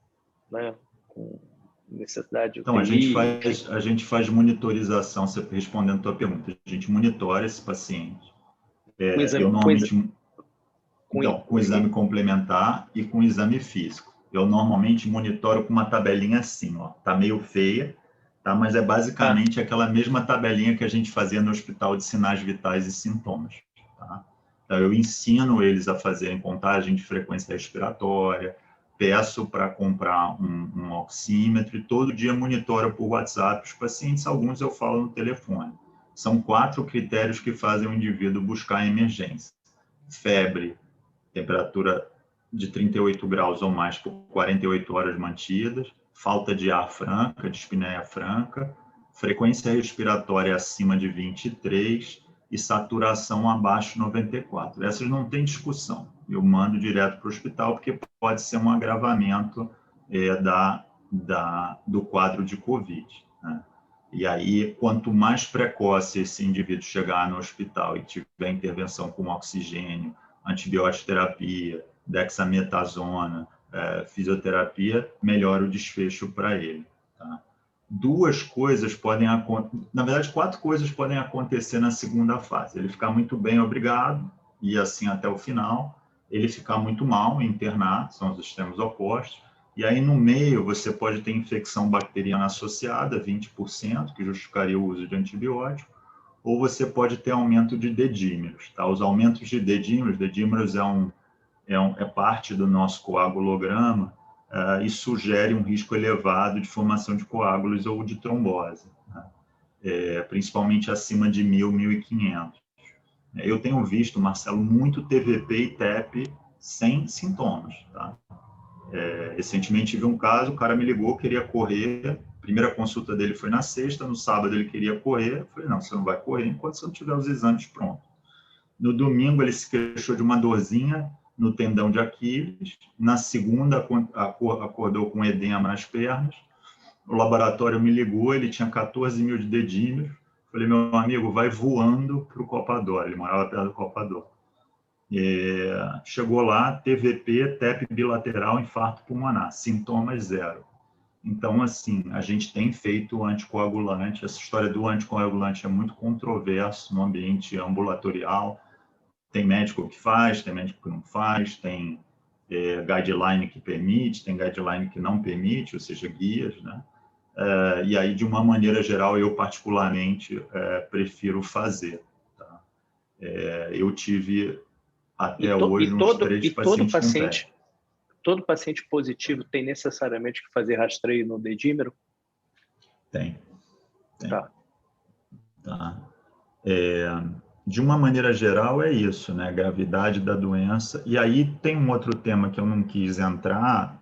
né? Com necessidade de UTI. Então, a gente faz monitorização, respondendo a tua pergunta, a gente monitora esse paciente. Eu normalmente... com exame complementar e com exame físico. Eu normalmente monitoro com uma tabelinha assim, ó, tá meio feia, tá? Mas é basicamente aquela mesma tabelinha que a gente fazia no hospital de sinais vitais e sintomas, tá? Então, eu ensino eles a fazerem contagem de frequência respiratória, peço para comprar um oxímetro e todo dia monitoro por WhatsApp os pacientes, alguns eu falo no telefone. São 4 critérios que fazem o indivíduo buscar a emergência: febre, temperatura de 38 graus ou mais por 48 horas mantidas, falta de ar franca, dispneia franca, frequência respiratória acima de 23 e saturação abaixo de 94. Essas não tem discussão. Eu mando direto para o hospital, porque pode ser um agravamento do quadro de Covid. Né? E aí, quanto mais precoce esse indivíduo chegar no hospital e tiver intervenção com oxigênio, antibiótico terapia, dexametasona, fisioterapia, melhora o desfecho para ele. Tá? 2 coisas podem acontecer, na verdade, 4 coisas podem acontecer na segunda fase. Ele ficar muito bem, obrigado, e assim até o final. Ele ficar muito mal, internar, são os extremos opostos. E aí, no meio, você pode ter infecção bacteriana associada, 20%, que justificaria o uso de antibiótico, ou você pode ter aumento de dedímeros. Tá? Os aumentos de dedímeros é parte do nosso coagulograma e sugere um risco elevado de formação de coágulos ou de trombose, né? Principalmente acima de 1.000, 1.500. Eu tenho visto, Marcelo, muito TVP e TEP sem sintomas. Tá? Recentemente tive um caso, o cara me ligou, queria correr, a primeira consulta dele foi na sexta, no sábado ele queria correr, eu falei, não, você não vai correr enquanto você não tiver os exames prontos. No domingo ele se queixou de uma dorzinha no tendão de Aquiles, na segunda acordou com edema nas pernas, o laboratório me ligou, ele tinha 14 mil de dedímeros, falei, meu amigo, vai voando para o Copador, ele morava perto do Copador. Chegou lá, TVP, TEP bilateral, infarto pulmonar, sintomas 0. Então, assim, a gente tem feito anticoagulante, essa história do anticoagulante é muito controverso no ambiente ambulatorial, tem médico que faz, tem médico que não faz, tem guideline que permite, tem guideline que não permite, ou seja, guias, né? E aí, de uma maneira geral, eu particularmente prefiro fazer. Tá? Eu tive até hoje uns 3 pacientes com PEP. Todo paciente positivo tem necessariamente que fazer rastreio no dedímero? Tem. Tá. de uma maneira geral, é isso, né? Gravidade da doença. E aí tem um outro tema que eu não quis entrar,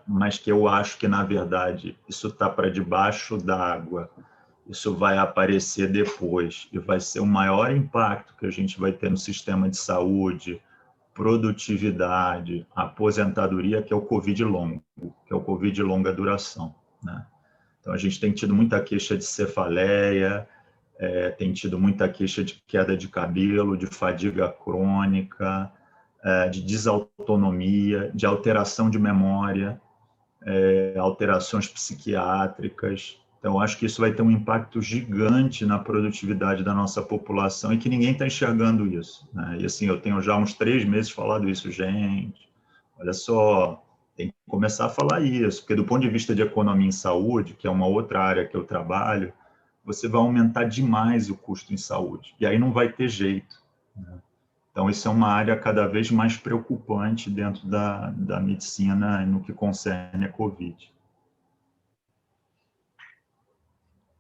mas que eu acho que, na verdade, isso está para debaixo d'água. Isso vai aparecer depois e vai ser o maior impacto que a gente vai ter no sistema de saúde, produtividade, aposentadoria, que é o Covid longo, que é o Covid de longa duração, né? Então, a gente tem tido muita queixa de cefaleia, tem tido muita queixa de queda de cabelo, de fadiga crônica, de desautonomia, de alteração de memória, alterações psiquiátricas. Então, acho que isso vai ter um impacto gigante na produtividade da nossa população e que ninguém está enxergando isso, né? E assim, eu tenho já uns 3 meses falado isso, gente, olha só, tem que começar a falar isso, porque do ponto de vista de economia em saúde, que é uma outra área que eu trabalho, você vai aumentar demais o custo em saúde, e aí não vai ter jeito, né? Então, isso é uma área cada vez mais preocupante dentro da medicina no que concerne a Covid.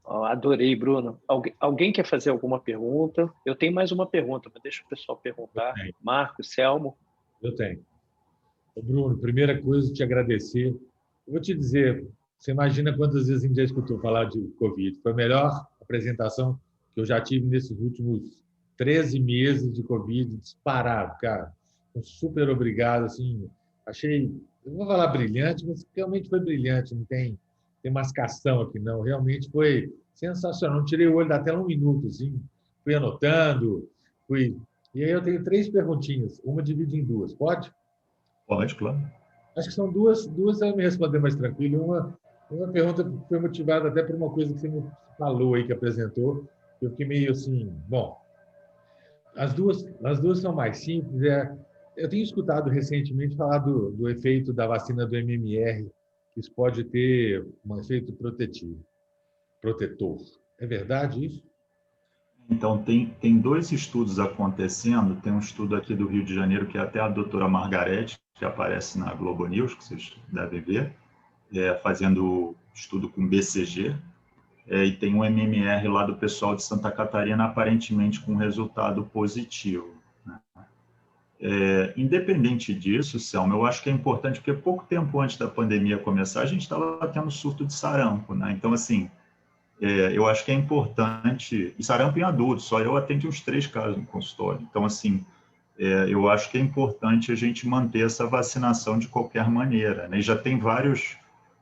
Adorei, Bruno. Alguém quer fazer alguma pergunta? Eu tenho mais uma pergunta, mas deixa o pessoal Eu perguntar. tenho. Marcos, Selmo. Eu tenho. Ô, Bruno, primeira coisa, te agradecer. Eu vou te dizer, você imagina quantas vezes a gente já escutou falar de Covid. Foi a melhor apresentação que eu já tive nesses últimos 13 meses de Covid, disparado, cara. Super obrigado, assim, achei, eu vou falar brilhante, mas realmente foi brilhante, não tem mascação aqui, não. Realmente foi sensacional. Não tirei o olho da tela um minuto, assim, fui anotando, fui... E aí eu tenho 3 perguntinhas, uma divide em duas, pode? Pode, claro. Acho que são duas eu me responder mais tranquilo. Uma pergunta que foi motivada até por uma coisa que você me falou aí, que apresentou. Eu fiquei meio assim, bom, as duas são mais simples. Eu tenho escutado recentemente falar do efeito da vacina do MMR, que isso pode ter um efeito protetor. É verdade isso? Então, tem 2 estudos acontecendo. Tem um estudo aqui do Rio de Janeiro, que é até a doutora Margarete, que aparece na Globo News, que vocês devem ver, fazendo estudo com BCG, e tem um MMR lá do pessoal de Santa Catarina, aparentemente com resultado positivo, né? Independente disso, Selma, eu acho que é importante, porque pouco tempo antes da pandemia começar, a gente estava tendo surto de sarampo, né? Então, assim, eu acho que é importante, e sarampo em adultos, só eu atendo uns 3 casos no consultório. Então, assim, eu acho que é importante a gente manter essa vacinação de qualquer maneira, né? E já tem vários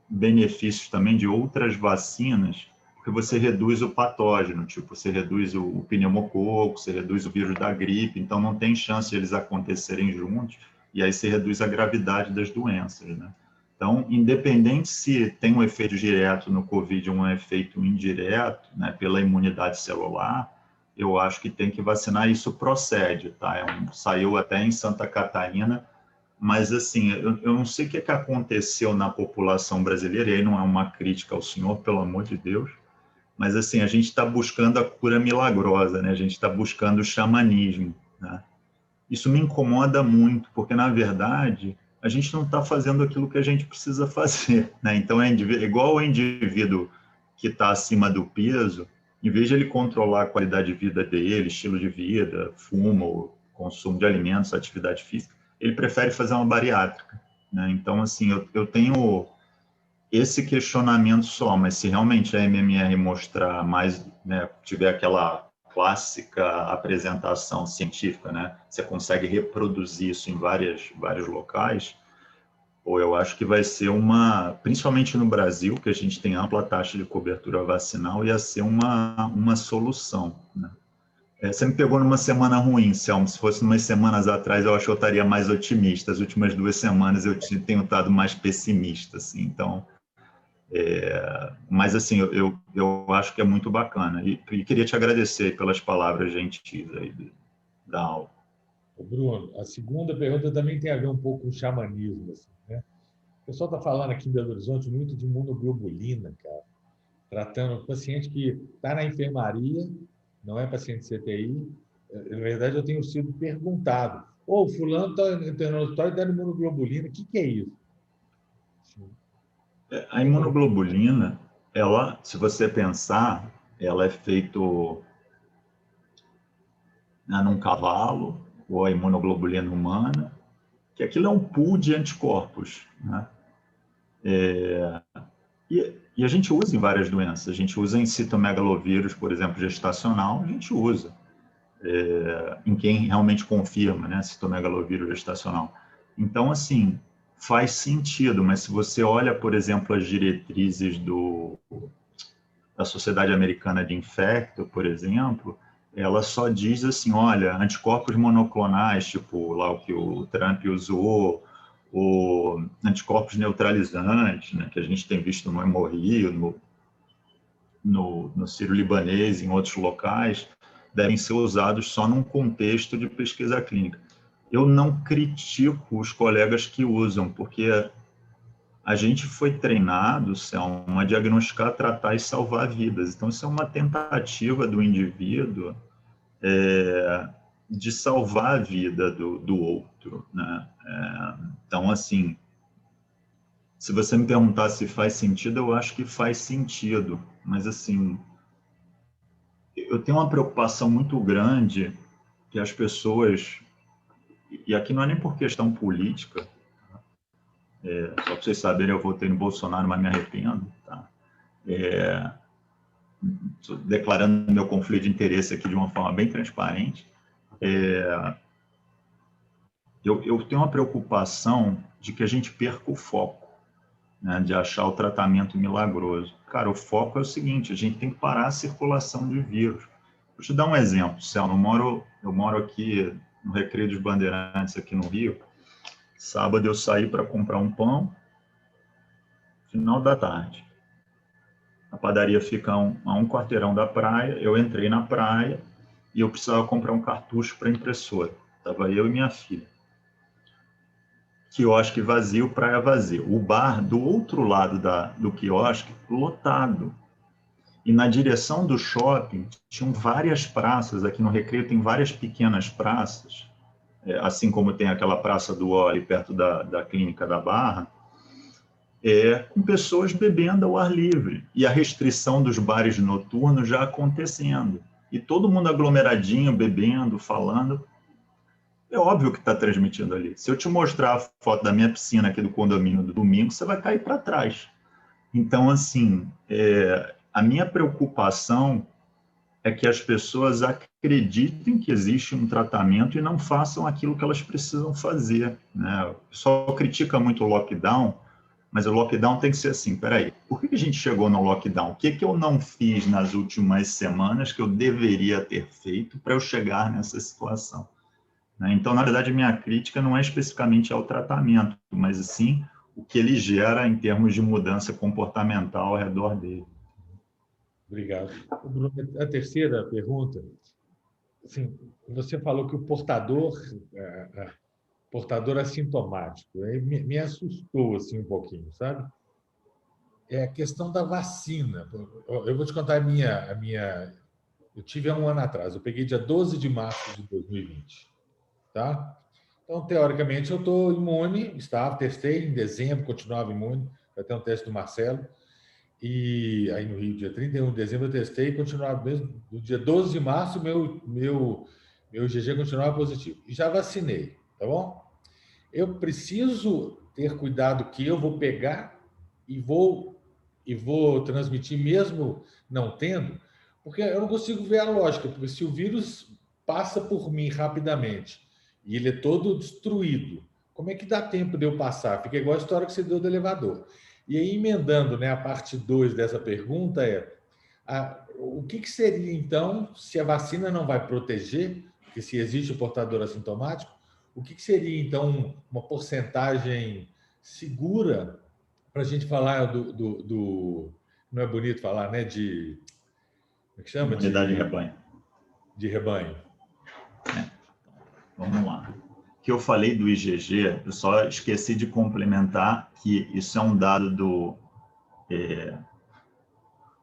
benefícios também de outras vacinas, porque você reduz o patógeno, tipo, você reduz o pneumococo, você reduz o vírus da gripe, então não tem chance de eles acontecerem juntos, e aí você reduz a gravidade das doenças, né? Então, independente se tem um efeito direto no COVID ou um efeito indireto, né, pela imunidade celular, eu acho que tem que vacinar, isso procede, tá? Saiu até em Santa Catarina, mas, assim, eu não sei o que aconteceu na população brasileira, e aí não é uma crítica ao senhor, pelo amor de Deus, mas, assim, a gente está buscando a cura milagrosa, né? A gente está buscando o xamanismo, né? Isso me incomoda muito, porque, na verdade, a gente não está fazendo aquilo que a gente precisa fazer, né? Então, igual o indivíduo que está acima do peso, em vez de ele controlar a qualidade de vida dele, estilo de vida, fumo, consumo de alimentos, atividade física, ele prefere fazer uma bariátrica, né? Então, assim, eu tenho esse questionamento só, mas se realmente a MMR mostrar mais, né, tiver aquela clássica apresentação científica, né, você consegue reproduzir isso em vários locais, ou eu acho que vai ser principalmente no Brasil, que a gente tem ampla taxa de cobertura vacinal, ia ser uma solução, né? Você me pegou numa semana ruim, Selma. Se fosse umas semanas atrás, eu acho que eu estaria mais otimista. As últimas 2 semanas eu tenho estado mais pessimista, assim. Então, mas assim, eu acho que é muito bacana. E queria te agradecer pelas palavras gentis aí da aula. Ô, Bruno, a segunda pergunta também tem a ver um pouco com o xamanismo, assim, né? O pessoal está falando aqui em Belo Horizonte muito de imunoglobulina, cara, tratando paciente que está na enfermaria, não é paciente CTI. Na verdade, eu tenho sido perguntado: ô, fulano está no hospital e dando imunoglobulina, o que é isso? A imunoglobulina, ela, se você pensar, ela é feito num cavalo, ou a imunoglobulina humana, que aquilo é um pool de anticorpos, né? E a gente usa em várias doenças. A gente usa em citomegalovírus, por exemplo, gestacional, a gente usa. Em quem realmente confirma, né, citomegalovírus gestacional. Então, assim, faz sentido, mas se você olha, por exemplo, as diretrizes da Sociedade Americana de Infecto, por exemplo, ela só diz assim, olha, anticorpos monoclonais, tipo lá o que o Trump usou, ou anticorpos neutralizantes, né, que a gente tem visto no Hemorrio, no Sírio-Libanês, em outros locais, devem ser usados só num contexto de pesquisa clínica. Eu não critico os colegas que usam, porque a gente foi treinado, Selma, a diagnosticar, tratar e salvar vidas. Então, isso é uma tentativa do indivíduo de salvar a vida do outro, né? Então, assim, se você me perguntar se faz sentido, eu acho que faz sentido. Mas, assim, eu tenho uma preocupação muito grande que as pessoas, e aqui não é nem por questão política, só para vocês saberem, eu votei no Bolsonaro, mas me arrependo, tá? Declarando meu conflito de interesse aqui de uma forma bem transparente. Eu tenho uma preocupação de que a gente perca o foco, né, de achar o tratamento milagroso. Cara, o foco é o seguinte, a gente tem que parar a circulação de vírus. Vou te dar um exemplo, Céu, eu moro aqui no Recreio dos Bandeirantes, aqui no Rio. Sábado eu saí para comprar um pão, final da tarde. A padaria fica a um quarteirão da praia, eu entrei na praia e eu precisava comprar um cartucho para impressora. Estava eu e minha filha. Quiosque vazio, praia vazia. O bar do outro lado do quiosque lotado. E na direção do shopping tinham várias praças, aqui no Recreio tem várias pequenas praças, assim como tem aquela praça do Oli perto da clínica da Barra, com pessoas bebendo ao ar livre. E a restrição dos bares noturnos já acontecendo. E todo mundo aglomeradinho, bebendo, falando. É óbvio que está transmitindo ali. Se eu te mostrar a foto da minha piscina aqui do condomínio do domingo, você vai cair para trás. Então, assim, a minha preocupação é que as pessoas acreditem que existe um tratamento e não façam aquilo que elas precisam fazer, né? O pessoal critica muito o lockdown, mas o lockdown tem que ser assim, peraí, por que a gente chegou no lockdown? O que eu não fiz nas últimas semanas que eu deveria ter feito para eu chegar nessa situação? Então, na verdade, minha crítica não é especificamente ao tratamento, mas sim o que ele gera em termos de mudança comportamental ao redor dele. Obrigado. Bruno, a terceira pergunta, assim, você falou que o portador assintomático, me assustou assim um pouquinho, sabe? É a questão da vacina. Eu vou te contar a minha. Eu tive há um ano atrás. Eu peguei dia 12 de março de 2020, tá? Então, teoricamente, eu estou imune, testei em dezembro, continuava imune, vai ter um teste do Marcelo. E aí no Rio, dia 31 de dezembro, eu testei e continuava mesmo. No dia 12 de março, meu IgG continuava positivo. E já vacinei, tá bom? Eu preciso ter cuidado que eu vou pegar e vou transmitir mesmo não tendo, porque eu não consigo ver a lógica, porque se o vírus passa por mim rapidamente e ele é todo destruído, como é que dá tempo de eu passar? Fica igual a história que você deu do elevador. E aí, emendando, né, a parte 2 dessa pergunta o que seria, então, se a vacina não vai proteger, porque se existe o portador assintomático, o que seria, então, uma porcentagem segura para a gente falar não é bonito falar, né, como é que chama? Imunidade de rebanho. De rebanho. Vamos lá. O que eu falei do IgG, eu só esqueci de complementar que isso é um dado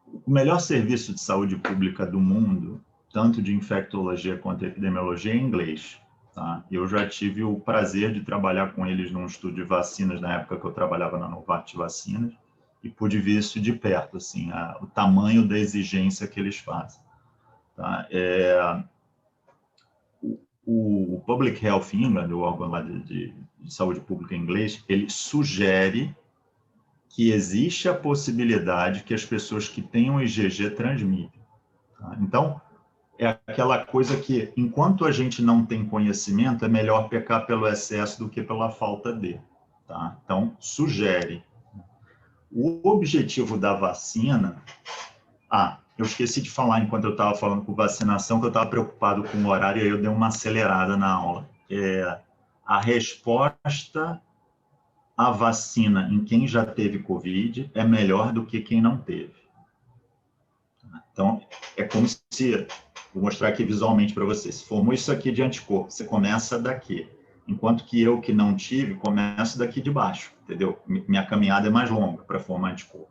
o melhor serviço de saúde pública do mundo, tanto de infectologia quanto epidemiologia, é em inglês. Tá? Eu já tive o prazer de trabalhar com eles num estudo de vacinas, na época que eu trabalhava na Novartis Vacinas, e pude ver isso de perto, assim, o tamanho da exigência que eles fazem. Tá? o Public Health England, o órgão lá de saúde pública em inglês, ele sugere que existe a possibilidade que as pessoas que tenham IgG transmitem. Tá? Então, é aquela coisa que, enquanto a gente não tem conhecimento, é melhor pecar pelo excesso do que pela falta de. Tá? Então, sugere. O objetivo da vacina... eu esqueci de falar enquanto eu estava falando com vacinação, que eu estava preocupado com o horário, e aí eu dei uma acelerada na aula. A resposta à vacina em quem já teve Covid é melhor do que quem não teve. Então, é como se... Vou mostrar aqui visualmente para vocês. Se formou isso aqui de anticorpo, você começa daqui. Enquanto que eu, que não tive, começo daqui de baixo, entendeu? Minha caminhada é mais longa para formar anticorpo.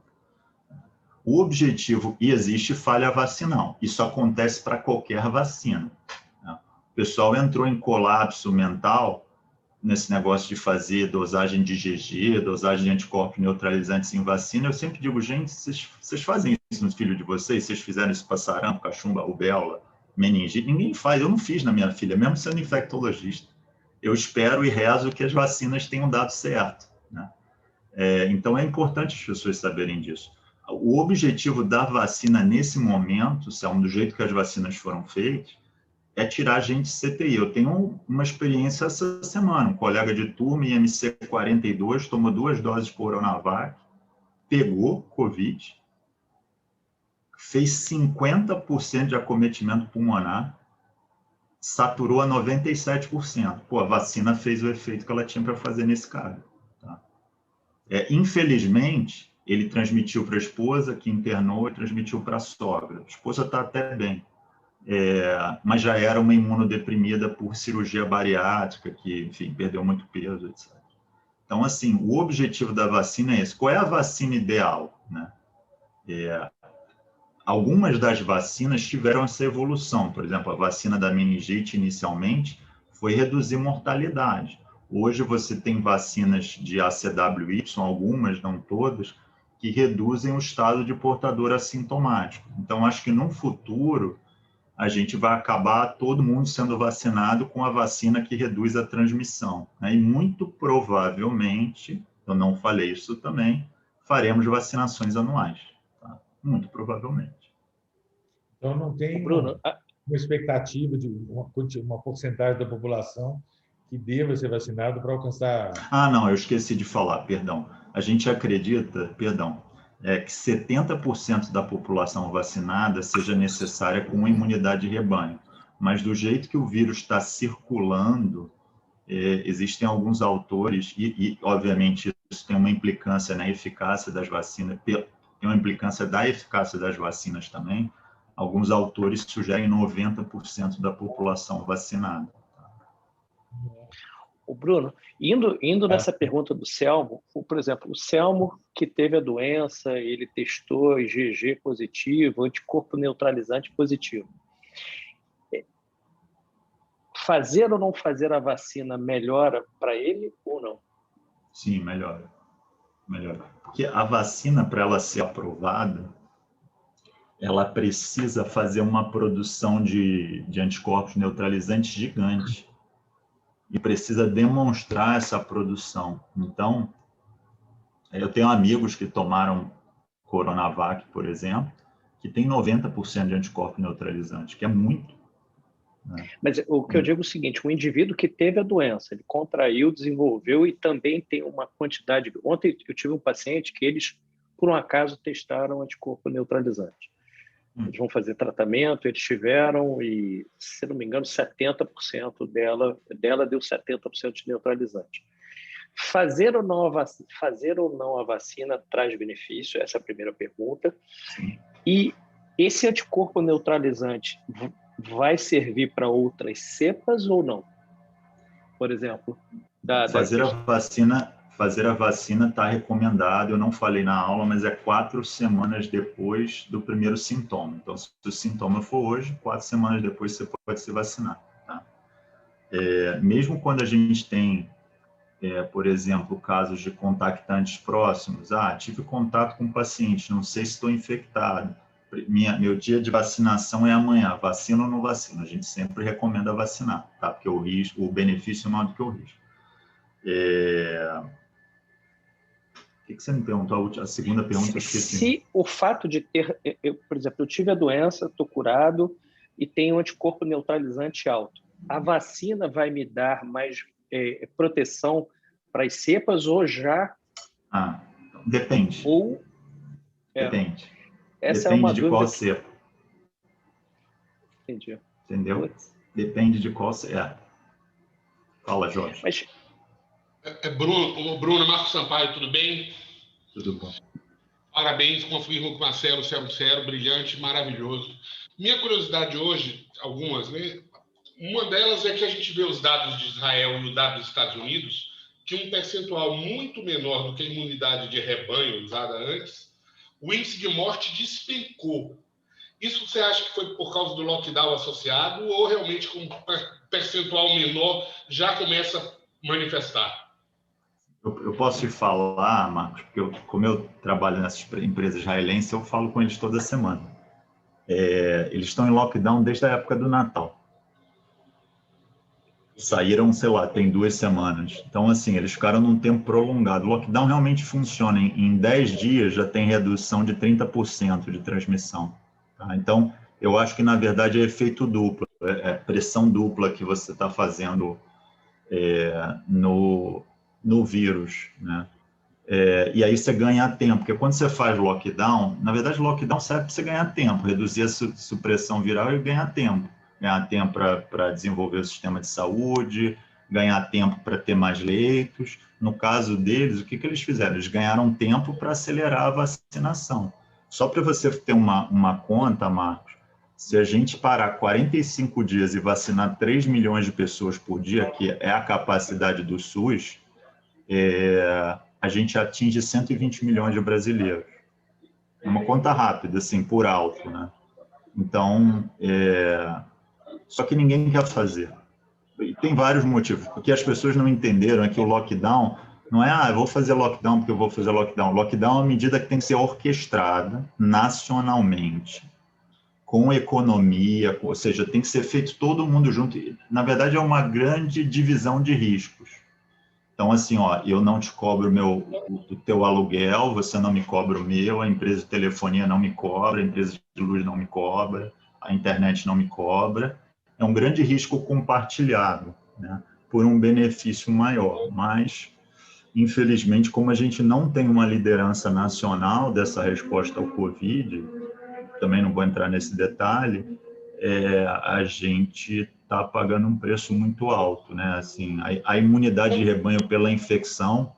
O objetivo, e existe falha vacinal, isso acontece para qualquer vacina. O pessoal entrou em colapso mental nesse negócio de fazer dosagem de IgG, dosagem de anticorpos neutralizantes em vacina. Eu sempre digo, gente, vocês fazem isso nos filhos de vocês? Vocês fizeram isso para sarampo, cachumba, rubéola, meningite? Ninguém faz, eu não fiz na minha filha, mesmo sendo infectologista. Eu espero e rezo que as vacinas tenham dado certo, né? Então, é importante as pessoas saberem disso. O objetivo da vacina nesse momento, do jeito que as vacinas foram feitas, é tirar a gente de CTI. Eu tenho uma experiência essa semana. Um colega de turma, IMC 42, tomou 2 doses de Coronavac, pegou Covid, fez 50% de acometimento pulmonar, saturou a 97%. Pô, a vacina fez o efeito que ela tinha para fazer nesse cara. Tá? Infelizmente, ele transmitiu para a esposa, que internou, e transmitiu para a sogra. A esposa está até bem. Mas já era uma imunodeprimida por cirurgia bariátrica, que, enfim, perdeu muito peso, etc. Então, assim, o objetivo da vacina é esse. Qual é a vacina ideal, né? Algumas das vacinas tiveram essa evolução. Por exemplo, a vacina da meningite, inicialmente, foi reduzir mortalidade. Hoje, você tem vacinas de ACWY, algumas, não todas, que reduzem o estado de portador assintomático. Então, acho que, no futuro, a gente vai acabar todo mundo sendo vacinado com a vacina que reduz a transmissão, né? E muito provavelmente, eu não falei isso também, faremos vacinações anuais, tá? Muito provavelmente. Então, não tem Bruno, uma expectativa de uma porcentagem da população que deva ser vacinado para alcançar... Não, eu esqueci de falar, perdão. A gente acredita, que 70% da população vacinada seja necessária com imunidade de rebanho. Mas do jeito que o vírus está circulando, existem alguns autores, e obviamente isso tem uma implicância na eficácia das vacinas, tem uma implicância da eficácia das vacinas também. Alguns autores sugerem 90% da população vacinada. O Bruno, indo nessa pergunta do Selmo, por exemplo, o Selmo que teve a doença, ele testou IgG positivo, anticorpo neutralizante positivo. Fazer ou não fazer a vacina melhora para ele ou não? Sim, melhora. Porque a vacina, para ela ser aprovada, ela precisa fazer uma produção de anticorpos neutralizantes gigante. E precisa demonstrar essa produção. Então, eu tenho amigos que tomaram Coronavac, por exemplo, que tem 90% de anticorpo neutralizante, que é muito. Né? Mas o que eu digo é o seguinte, o indivíduo que teve a doença, ele contraiu, desenvolveu e também tem uma quantidade... Ontem eu tive um paciente que eles, por um acaso, testaram anticorpo neutralizante. Eles vão fazer tratamento, eles tiveram, e, se não me engano, 70% dela deu 70% de neutralizante. Fazer ou não a vacina traz benefício? Essa é a primeira pergunta. Sim. E esse anticorpo neutralizante vai servir para outras cepas ou não? Por exemplo, Fazer a vacina está recomendado, eu não falei na aula, mas é 4 semanas depois do primeiro sintoma. Então, se o sintoma for hoje, 4 semanas depois você pode se vacinar. Tá? Mesmo quando a gente tem, por exemplo, casos de contactantes próximos, tive contato com um paciente, não sei se estou infectado. meu dia de vacinação é amanhã, vacina ou não vacina? A gente sempre recomenda vacinar, tá? Porque o benefício é maior do que o risco. O que você me perguntou? A segunda pergunta eu esqueci. Se o fato de ter, por exemplo, eu tive a doença, estou curado e tenho um anticorpo neutralizante alto, a vacina vai me dar mais proteção para as cepas ou já? Depende. Depende. Essa Depende é uma de dúvida qual cepa. Entendi. Entendeu? Depende de qual cepa. Fala, Jorge. Mas... Bruno, Marco Sampaio, tudo bem? Tudo bom. Parabéns, confirmo com o Marcelo, brilhante, maravilhoso. Minha curiosidade hoje, algumas, né? Uma delas é que a gente vê os dados de Israel e os dados dos Estados Unidos, que um percentual muito menor do que a imunidade de rebanho usada antes, o índice de morte despencou. Isso você acha que foi por causa do lockdown associado ou realmente com um percentual menor já começa a manifestar? Eu posso te falar, Marcos, porque como eu trabalho nessas empresas israelenses, eu falo com eles toda semana. Eles estão em lockdown desde a época do Natal. Saíram, sei lá, tem 2 semanas. Então, assim, eles ficaram num tempo prolongado. O lockdown realmente funciona. Em 10 dias já tem redução de 30% de transmissão. Tá? Então, eu acho que, na verdade, é efeito duplo. É pressão dupla que você está fazendo no vírus, né? E aí você ganha tempo, porque quando você faz lockdown, na verdade, lockdown serve para você ganhar tempo, reduzir a supressão viral e ganhar tempo. Ganhar tempo para desenvolver o sistema de saúde, ganhar tempo para ter mais leitos. No caso deles, o que eles fizeram? Eles ganharam tempo para acelerar a vacinação. Só para você ter uma conta, Marcos, se a gente parar 45 dias e vacinar 3 milhões de pessoas por dia, que é a capacidade do SUS, a gente atinge 120 milhões de brasileiros. É uma conta rápida, assim, por alto, né? Então, só que ninguém quer fazer. E tem vários motivos. O que as pessoas não entenderam é que o lockdown não é, eu vou fazer lockdown porque eu vou fazer lockdown. Lockdown é uma medida que tem que ser orquestrada nacionalmente, com economia, ou seja, tem que ser feito todo mundo junto. Na verdade, é uma grande divisão de riscos. Então, assim, eu não te cobro o teu aluguel, você não me cobra o meu, a empresa de telefonia não me cobra, a empresa de luz não me cobra, a internet não me cobra. É um grande risco compartilhado, né, por um benefício maior. Mas, infelizmente, como a gente não tem uma liderança nacional dessa resposta ao Covid, também não vou entrar nesse detalhe, a gente está pagando um preço muito alto, né? Assim, a imunidade de rebanho pela infecção,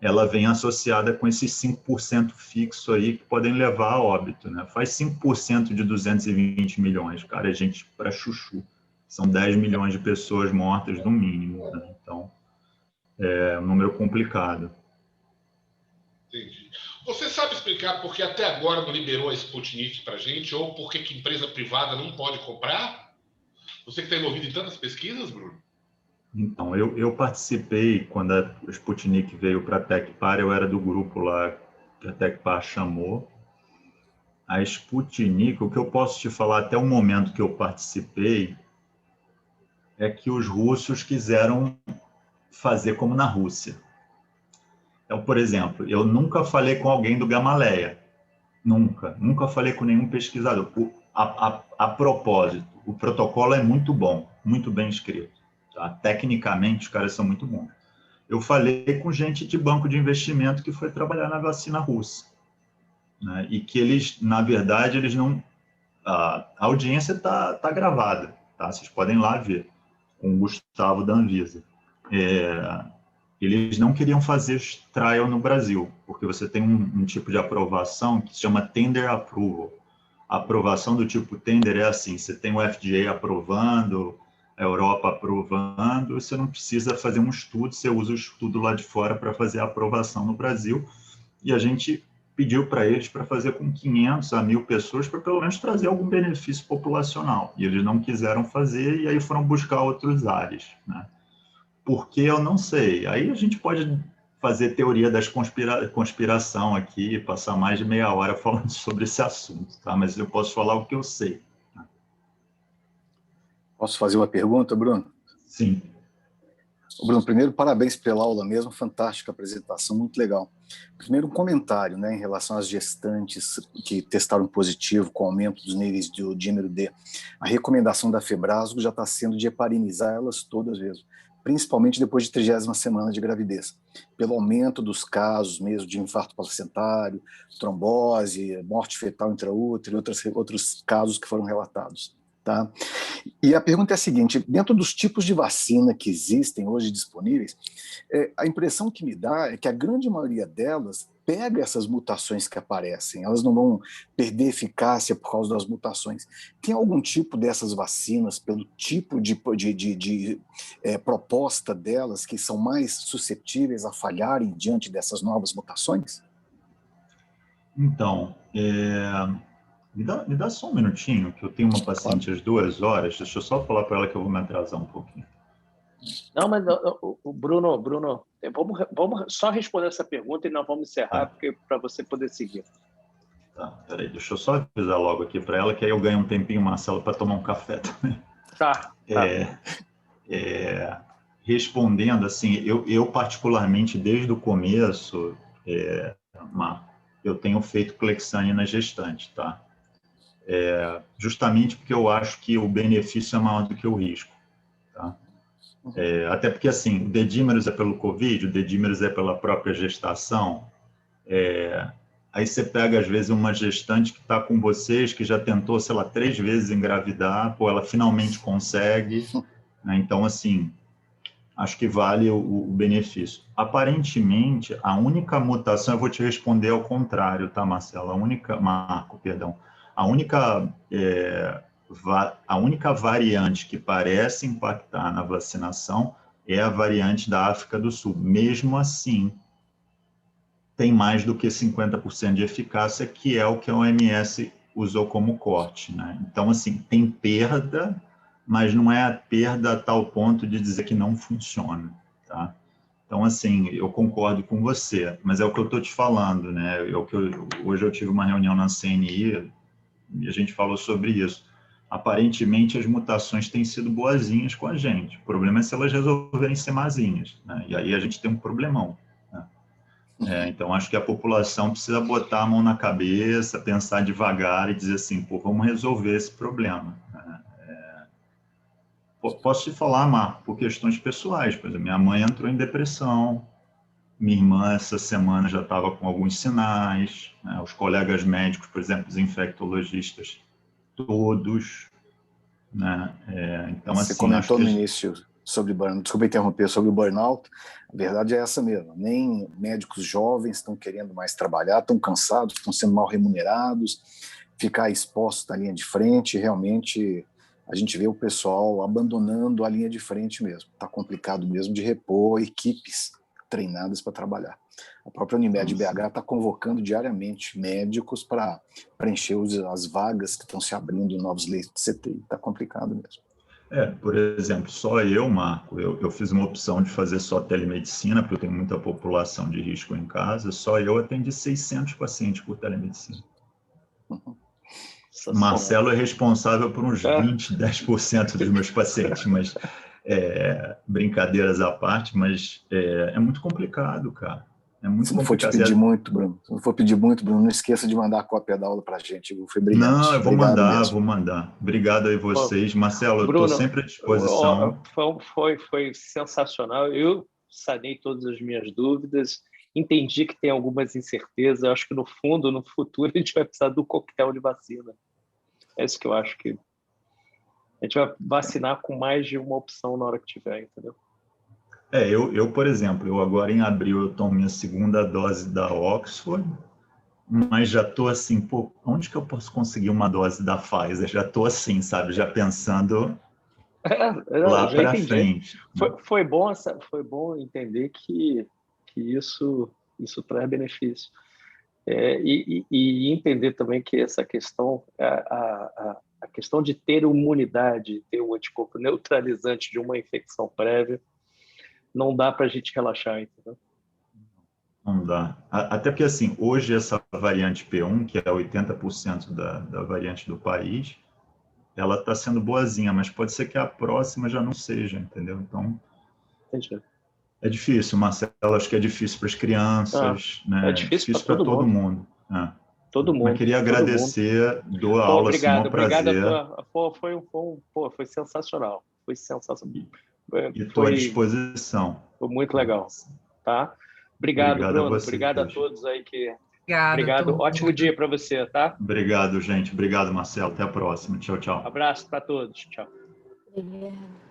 ela vem associada com esses 5% fixo aí que podem levar a óbito, né? Faz 5% de 220 milhões, cara, é gente para chuchu. São 10 milhões de pessoas mortas no mínimo, né? Então, é um número complicado. Entendi. Você sabe explicar por que até agora não liberou a Sputnik para a gente, ou por que empresa privada não pode comprar? Você que está envolvido em tantas pesquisas, Bruno? Então, eu participei quando a Sputnik veio para a Tecpar, eu era do grupo lá que a Tecpar chamou. A Sputnik, o que eu posso te falar até o momento que eu participei, é que os russos quiseram fazer como na Rússia. Então, por exemplo, eu nunca falei com alguém do Gamaleia. Nunca falei com nenhum pesquisador. A propósito, o protocolo é muito bom, muito bem escrito. Tá? Tecnicamente, os caras são muito bons. Eu falei com gente de banco de investimento que foi trabalhar na vacina russa. Né? E que eles, na verdade, eles não... A audiência está gravada, tá? Vocês podem ir lá ver, com o Gustavo da Anvisa. Eles não queriam fazer trial no Brasil, porque você tem um tipo de aprovação que se chama tender approval. A aprovação do tipo tender é assim, você tem o FDA aprovando, a Europa aprovando, você não precisa fazer um estudo, você usa o estudo lá de fora para fazer a aprovação no Brasil, e a gente pediu para eles para fazer com 500 a 1.000 pessoas, para pelo menos trazer algum benefício populacional, e eles não quiseram fazer, e aí foram buscar outros áreas, né? Porque eu não sei. Aí a gente pode fazer teoria das conspiração aqui e passar mais de meia hora falando sobre esse assunto, tá? Mas eu posso falar o que eu sei. Posso fazer uma pergunta, Bruno? Sim. Bruno, primeiro, parabéns pela aula mesmo, fantástica apresentação, muito legal. Primeiro, um comentário, né, em relação às gestantes que testaram positivo com aumento dos níveis do dímero D. A recomendação da Febrasgo já está sendo de heparinizar elas todas mesmo, principalmente depois de 30ª semana de gravidez, pelo aumento dos casos mesmo de infarto placentário, trombose, morte fetal intraútero e outros casos que foram relatados. Tá? E a pergunta é a seguinte, dentro dos tipos de vacina que existem hoje disponíveis, a impressão que me dá é que a grande maioria delas pega essas mutações que aparecem, elas não vão perder eficácia por causa das mutações. Tem algum tipo dessas vacinas, pelo tipo de proposta delas, que são mais suscetíveis a falharem diante dessas novas mutações? Então, me dá só um minutinho, que eu tenho uma paciente às 2 horas. Deixa eu só falar para ela que eu vou me atrasar um pouquinho. Não, mas o Bruno, vamos só responder essa pergunta e nós vamos encerrar, para você poder seguir. Tá, peraí, deixa eu só avisar logo aqui para ela, que aí eu ganho um tempinho, Marcelo, para tomar um café também. Tá. Respondendo, assim, eu particularmente, desde o começo, eu tenho feito Clexane na gestante, tá? Justamente porque eu acho que o benefício é maior do que o risco, tá? Até porque, assim, o dedímeros é pelo Covid, o dedímeros é pela própria gestação. Aí você pega, às vezes, uma gestante que está com vocês, que já tentou, sei lá, 3 vezes engravidar, ela finalmente consegue, né? Então, assim, acho que vale o benefício. Aparentemente, a única mutação, eu vou te responder ao contrário, tá, Marcelo? Marco, perdão. A única variante que parece impactar na vacinação é a variante da África do Sul. Mesmo assim, tem mais do que 50% de eficácia, que é o que a OMS usou como corte, né? Então, assim, tem perda, mas não é a perda a tal ponto de dizer que não funciona, tá? Então, assim, eu concordo com você, mas é o que eu estou te falando, né? Hoje eu tive uma reunião na CNI e a gente falou sobre isso. Aparentemente, as mutações têm sido boazinhas com a gente. O problema é se elas resolverem ser mazinhas, né? E aí a gente tem um problemão, né? Então, acho que a população precisa botar a mão na cabeça, pensar devagar e dizer assim, pô, vamos resolver esse problema, né? Posso te falar, Marco, por questões pessoais. Por exemplo, minha mãe entrou em depressão, minha irmã, essa semana, já estava com alguns sinais, né? Os colegas médicos, por exemplo, os infectologistas, todos, né? Então, você assim, comentou no início sobre burnout, desculpa interromper, sobre o burnout. A verdade é essa mesmo, nem médicos jovens estão querendo mais trabalhar, estão cansados, estão sendo mal remunerados, ficar expostos na linha de frente, realmente a gente vê o pessoal abandonando a linha de frente mesmo. Está complicado mesmo de repor equipes treinadas para trabalhar. A própria Unimed BH está convocando diariamente médicos para preencher as vagas que estão se abrindo em novos leitos de CTI. Está complicado mesmo. Por exemplo, só eu, Marco, eu fiz uma opção de fazer só telemedicina, porque eu tenho muita população de risco em casa, só eu atendi 600 pacientes por telemedicina. Marcelo é responsável por uns 10% dos meus pacientes, mas brincadeiras à parte, mas é muito complicado, cara. É muito complicado. Se não for pedir muito, Bruno, não esqueça de mandar a cópia da aula para a gente. Foi brilhante. Não, eu vou mandar. Obrigado aí vocês. Marcelo, eu estou sempre à disposição. Foi sensacional. Eu sanei todas as minhas dúvidas, entendi que tem algumas incertezas. Eu acho que, no fundo, no futuro, a gente vai precisar do coquetel de vacina. É isso que eu acho que a gente vai vacinar com mais de uma opção na hora que tiver, entendeu? Eu, por exemplo, agora em abril eu tomo minha segunda dose da Oxford, mas já estou assim, pô, onde que eu posso conseguir uma dose da Pfizer? Já estou assim, sabe, já pensando lá para frente. Foi bom entender que isso traz benefício. E entender também que essa questão, a questão de ter imunidade, ter o anticorpo neutralizante de uma infecção prévia, não dá para a gente relaxar, entendeu? Não dá. Até porque, assim, hoje essa variante P1, que é 80% da variante do país, ela está sendo boazinha, mas pode ser que a próxima já não seja, entendeu? Então, Entendi. é difícil, Marcelo, acho que é difícil para as crianças, né? É difícil para todo mundo. Todo mundo. Mas queria agradecer, dou a Pô, aula, assim, um obrigado. prazer. Foi sensacional. Foi sensacional. E estou à disposição. Foi muito legal, tá? Obrigado, Bruno. Obrigado a todos aí que... Obrigado. Ótimo dia para você, tá? Obrigado, gente. Obrigado, Marcelo. Até a próxima. Tchau, tchau. Abraço para todos. Tchau. Obrigada.